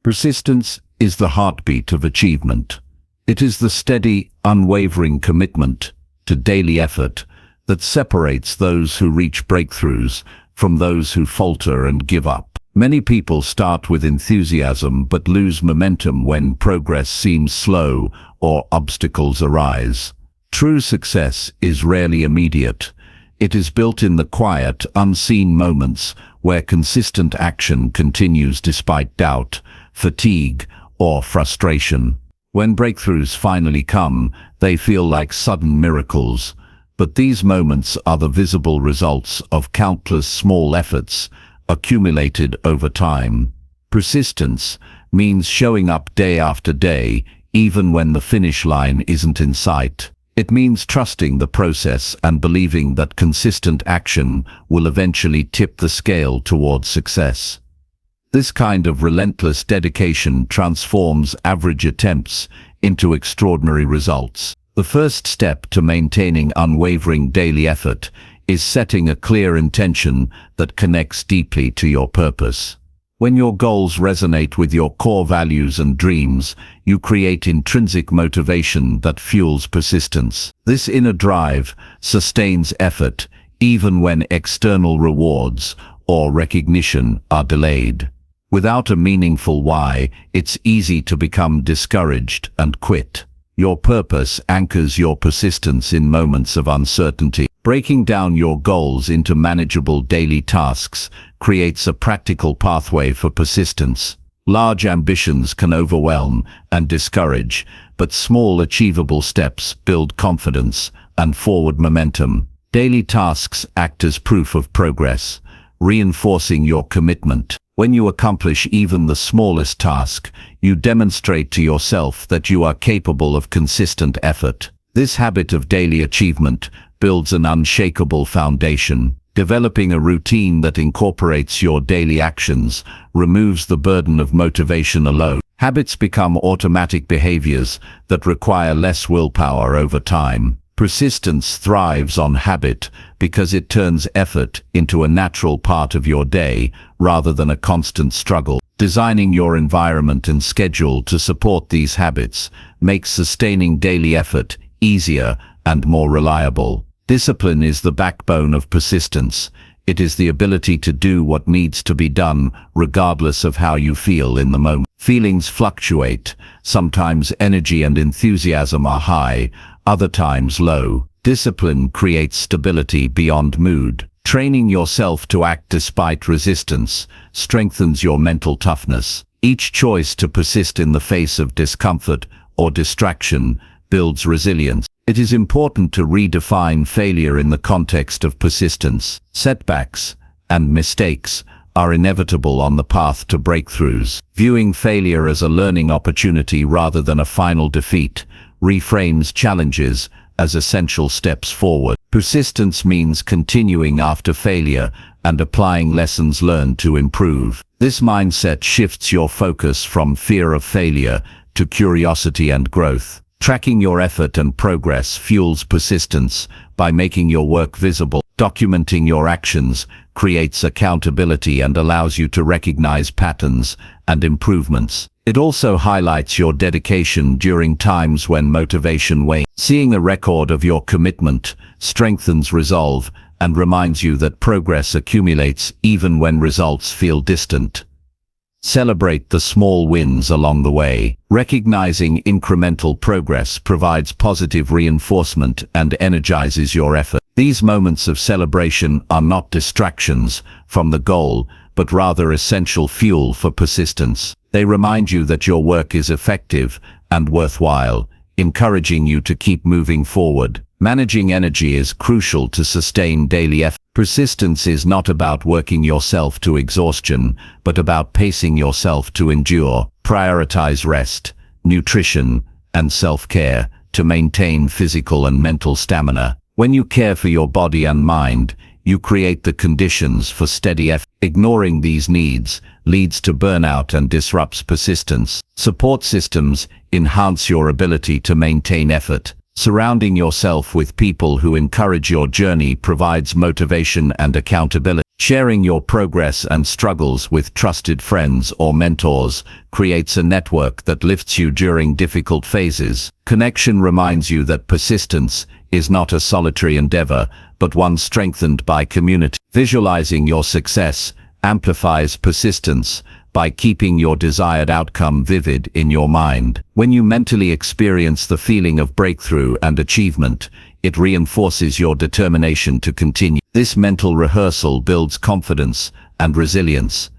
Persistence is the heartbeat of achievement. It is the steady, unwavering commitment to daily effort that separates those who reach breakthroughs from those who falter and give up. Many people start with enthusiasm but lose momentum when progress seems slow or obstacles arise. True success is rarely immediate. It is built in the quiet, unseen moments where consistent action continues despite doubt, fatigue, or frustration. When breakthroughs finally come, they feel like sudden miracles, but these moments are the visible results of countless small efforts accumulated over time. Persistence means showing up day after day, even when the finish line isn't in sight. It means trusting the process and believing that consistent action will eventually tip the scale towards success. This kind of relentless dedication transforms average attempts into extraordinary results. The first step to maintaining unwavering daily effort is setting a clear intention that connects deeply to your purpose. When your goals resonate with your core values and dreams, you create intrinsic motivation that fuels persistence. This inner drive sustains effort even when external rewards or recognition are delayed. Without a meaningful why, it's easy to become discouraged and quit. Your purpose anchors your persistence in moments of uncertainty. Breaking down your goals into manageable daily tasks creates a practical pathway for persistence. Large ambitions can overwhelm and discourage, but small achievable steps build confidence and forward momentum. Daily tasks act as proof of progress, reinforcing your commitment. When you accomplish even the smallest task, you demonstrate to yourself that you are capable of consistent effort. This habit of daily achievement builds an unshakable foundation. Developing a routine that incorporates your daily actions removes the burden of motivation alone. Habits become automatic behaviors that require less willpower over time. Persistence thrives on habit because it turns effort into a natural part of your day rather than a constant struggle. Designing your environment and schedule to support these habits makes sustaining daily effort easier and more reliable. Discipline is the backbone of persistence. It is the ability to do what needs to be done regardless of how you feel in the moment. Feelings fluctuate. Sometimes energy and enthusiasm are high, other times low. Discipline creates stability beyond mood. Training yourself to act despite resistance strengthens your mental toughness. Each choice to persist in the face of discomfort or distraction builds resilience. It is important to redefine failure in the context of persistence. Setbacks and mistakes are inevitable on the path to breakthroughs. Viewing failure as a learning opportunity rather than a final defeat reframes challenges as essential steps forward. Persistence means continuing after failure and applying lessons learned to improve. This mindset shifts your focus from fear of failure to curiosity and growth. Tracking your effort and progress fuels persistence by making your work visible. Documenting your actions creates accountability and allows you to recognize patterns and improvements. It also highlights your dedication during times when motivation wanes. Seeing a record of your commitment strengthens resolve and reminds you that progress accumulates even when results feel distant. Celebrate the small wins along the way. Recognizing incremental progress provides positive reinforcement and energizes your effort. These moments of celebration are not distractions from the goal, but rather essential fuel for persistence. They remind you that your work is effective and worthwhile, encouraging you to keep moving forward. Managing energy is crucial to sustain daily effort. Persistence is not about working yourself to exhaustion, but about pacing yourself to endure. Prioritize rest, nutrition, and self-care to maintain physical and mental stamina. When you care for your body and mind, you create the conditions for steady effort. Ignoring these needs leads to burnout and disrupts persistence. Support systems enhance your ability to maintain effort. Surrounding yourself with people who encourage your journey provides motivation and accountability. Sharing your progress and struggles with trusted friends or mentors creates a network that lifts you during difficult phases. Connection reminds you that persistence is not a solitary endeavor, but one strengthened by community. Visualizing your success amplifies persistence by keeping your desired outcome vivid in your mind. When you mentally experience the feeling of breakthrough and achievement, it reinforces your determination to continue. This mental rehearsal builds confidence and resilience,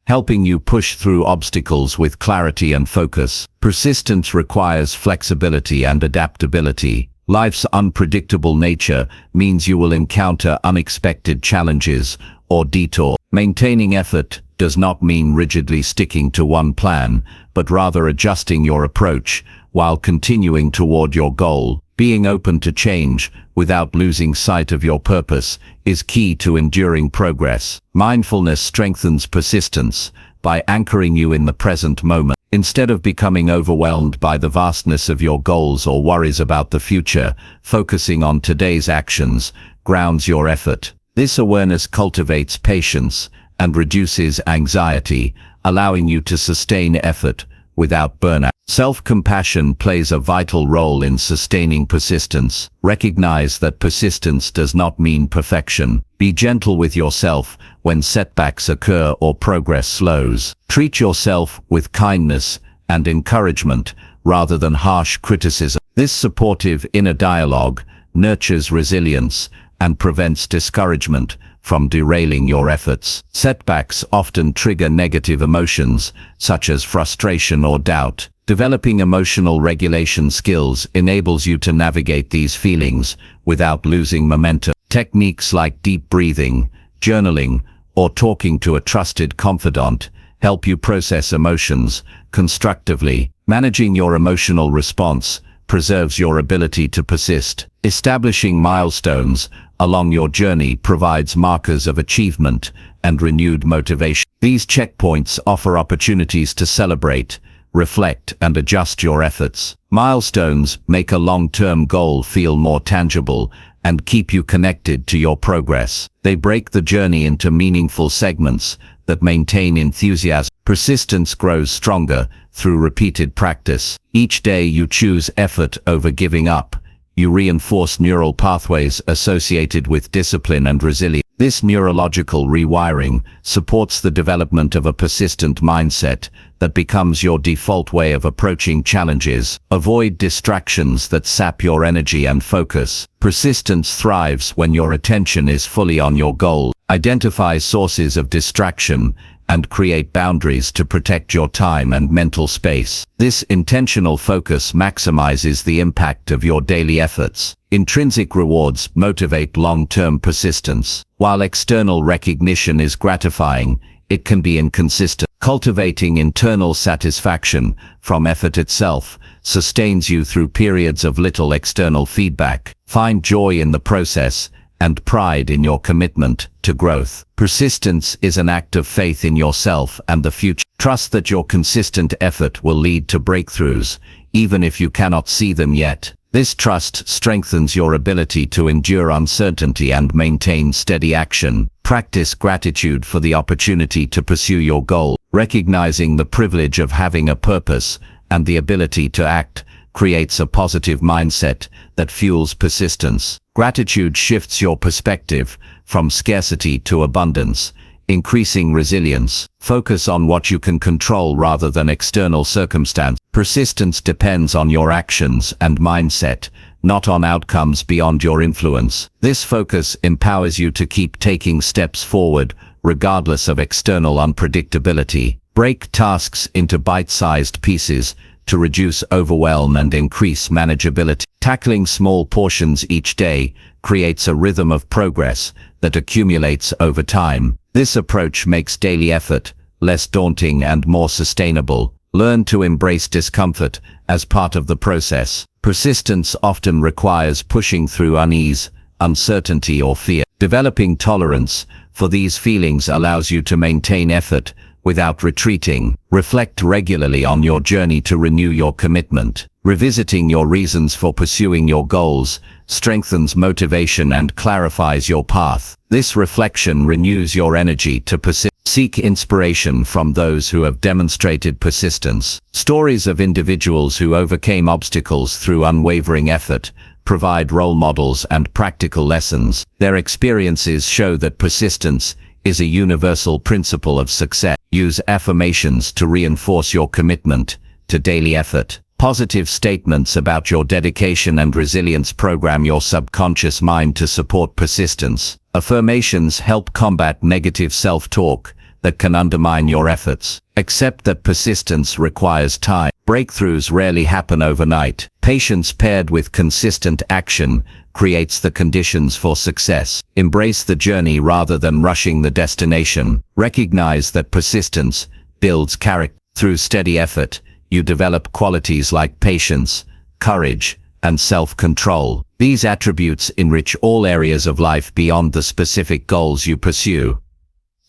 helping you push through obstacles with clarity and focus. Persistence requires flexibility and adaptability. Life's unpredictable nature means you will encounter unexpected challenges or detours. Maintaining effort does not mean rigidly sticking to one plan, but rather adjusting your approach while continuing toward your goal. Being open to change without losing sight of your purpose is key to enduring progress. Mindfulness strengthens persistence by anchoring you in the present moment. Instead of becoming overwhelmed by the vastness of your goals or worries about the future, focusing on today's actions grounds your effort. This awareness cultivates patience and reduces anxiety, allowing you to sustain effort without burnout. Self-compassion plays a vital role in sustaining persistence. Recognize that persistence does not mean perfection. Be gentle with yourself when setbacks occur or progress slows. Treat yourself with kindness and encouragement rather than harsh criticism. This supportive inner dialogue nurtures resilience and prevents discouragement from derailing your efforts. Setbacks often trigger negative emotions, such as frustration or doubt. Developing emotional regulation skills enables you to navigate these feelings without losing momentum. Techniques like deep breathing, journaling, or talking to a trusted confidant help you process emotions constructively. Managing your emotional response preserves your ability to persist. Establishing milestones along your journey provides markers of achievement and renewed motivation. These checkpoints offer opportunities to celebrate, reflect, and adjust your efforts. Milestones make a long-term goal feel more tangible and keep you connected to your progress. They break the journey into meaningful segments that maintain enthusiasm. Persistence grows stronger through repeated practice. Each day you choose effort over giving up. You reinforce neural pathways associated with discipline and resilience. This neurological rewiring supports the development of a persistent mindset that becomes your default way of approaching challenges. Avoid distractions that sap your energy and focus. Persistence thrives when your attention is fully on your goal. Identify sources of distraction and create boundaries to protect your time and mental space. This intentional focus maximizes the impact of your daily efforts. Intrinsic rewards motivate long-term persistence. While external recognition is gratifying, it can be inconsistent. Cultivating internal satisfaction from effort itself sustains you through periods of little external feedback. Find joy in the process and pride in your commitment to growth. Persistence is an act of faith in yourself and the future. Trust that your consistent effort will lead to breakthroughs, even if you cannot see them yet. This trust strengthens your ability to endure uncertainty and maintain steady action. Practice gratitude for the opportunity to pursue your goal. Recognizing the privilege of having a purpose and the ability to act creates a positive mindset that fuels persistence. Gratitude shifts your perspective from scarcity to abundance, increasing resilience. Focus on what you can control rather than external circumstance. Persistence depends on your actions and mindset, not on outcomes beyond your influence. This focus empowers you to keep taking steps forward, regardless of external unpredictability. Break tasks into bite-sized pieces to reduce overwhelm and increase manageability. Tackling small portions each day creates a rhythm of progress that accumulates over time. This approach makes daily effort less daunting and more sustainable. Learn to embrace discomfort as part of the process. Persistence often requires pushing through unease, uncertainty, or fear. Developing tolerance for these feelings allows you to maintain effort without retreating. Reflect regularly on your journey to renew your commitment. Revisiting your reasons for pursuing your goals strengthens motivation and clarifies your path. This reflection renews your energy to persist. Seek inspiration from those who have demonstrated persistence. Stories of individuals who overcame obstacles through unwavering effort provide role models and practical lessons. Their experiences show that persistence is a universal principle of success. Use affirmations to reinforce your commitment to daily effort. Positive statements about your dedication and resilience program your subconscious mind to support persistence. Affirmations help combat negative self-talk that can undermine your efforts. Accept that persistence requires time. Breakthroughs rarely happen overnight. Patience paired with consistent action creates the conditions for success. Embrace the journey rather than rushing the destination. Recognize that persistence builds character. Through steady effort, you develop qualities like patience, courage, and self-control. These attributes enrich all areas of life beyond the specific goals you pursue.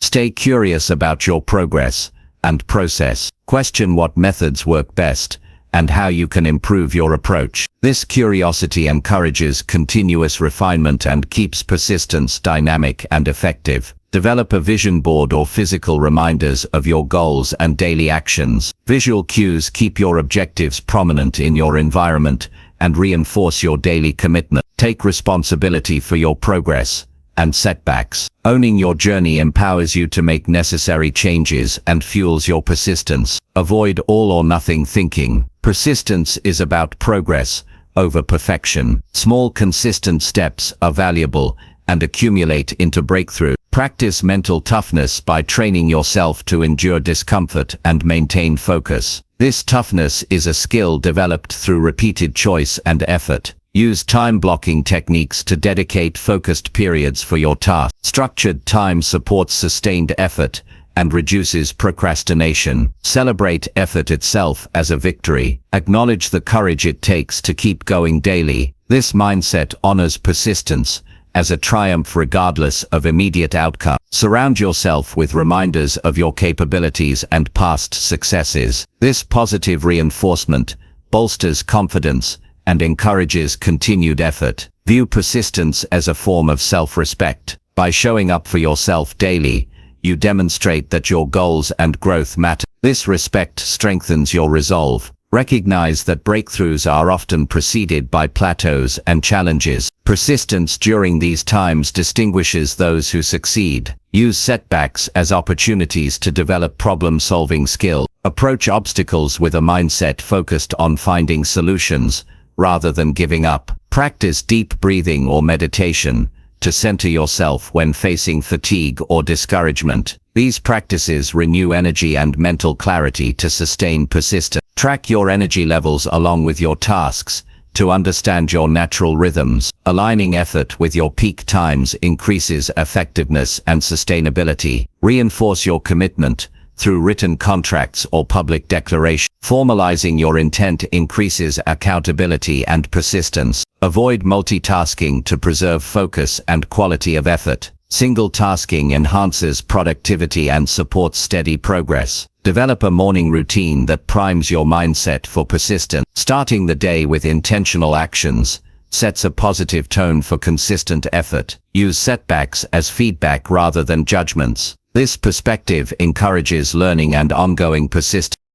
Stay curious about your progress and process. Question what methods work best and how you can improve your approach. This curiosity encourages continuous refinement and keeps persistence dynamic and effective. Develop a vision board or physical reminders of your goals and daily actions. Visual cues keep your objectives prominent in your environment and reinforce your daily commitment. Take responsibility for your progress and setbacks. Owning your journey empowers you to make necessary changes and fuels your persistence. Avoid all or nothing thinking. Persistence is about progress over perfection. Small consistent steps are valuable and accumulate into breakthrough. Practice mental toughness by training yourself to endure discomfort and maintain focus. This toughness is a skill developed through repeated choice and effort. Use time blocking techniques to dedicate focused periods for your task. Structured time supports sustained effort and reduces procrastination. Celebrate effort itself as a victory. Acknowledge the courage it takes to keep going daily. This mindset honors persistence as a triumph regardless of immediate outcome. Surround yourself with reminders of your capabilities and past successes. This positive reinforcement bolsters confidence and encourages continued effort. View persistence as a form of self-respect. By showing up for yourself daily, you demonstrate that your goals and growth matter. This respect strengthens your resolve. Recognize that breakthroughs are often preceded by plateaus and challenges. Persistence during these times distinguishes those who succeed. Use setbacks as opportunities to develop problem-solving skill. Approach obstacles with a mindset focused on finding solutions rather than giving up. Practice deep breathing or meditation to center yourself when facing fatigue or discouragement. These practices renew energy and mental clarity to sustain persistence. Track your energy levels along with your tasks to understand your natural rhythms. Aligning effort with your peak times increases effectiveness and sustainability. Reinforce your commitment through written contracts or public declaration. Formalizing your intent increases accountability and persistence. Avoid multitasking to preserve focus and quality of effort. Single tasking enhances productivity and supports steady progress. Develop a morning routine that primes your mindset for persistence. Starting the day with intentional actions sets a positive tone for consistent effort. Use setbacks as feedback rather than judgments. This perspective encourages learning and ongoing persistence.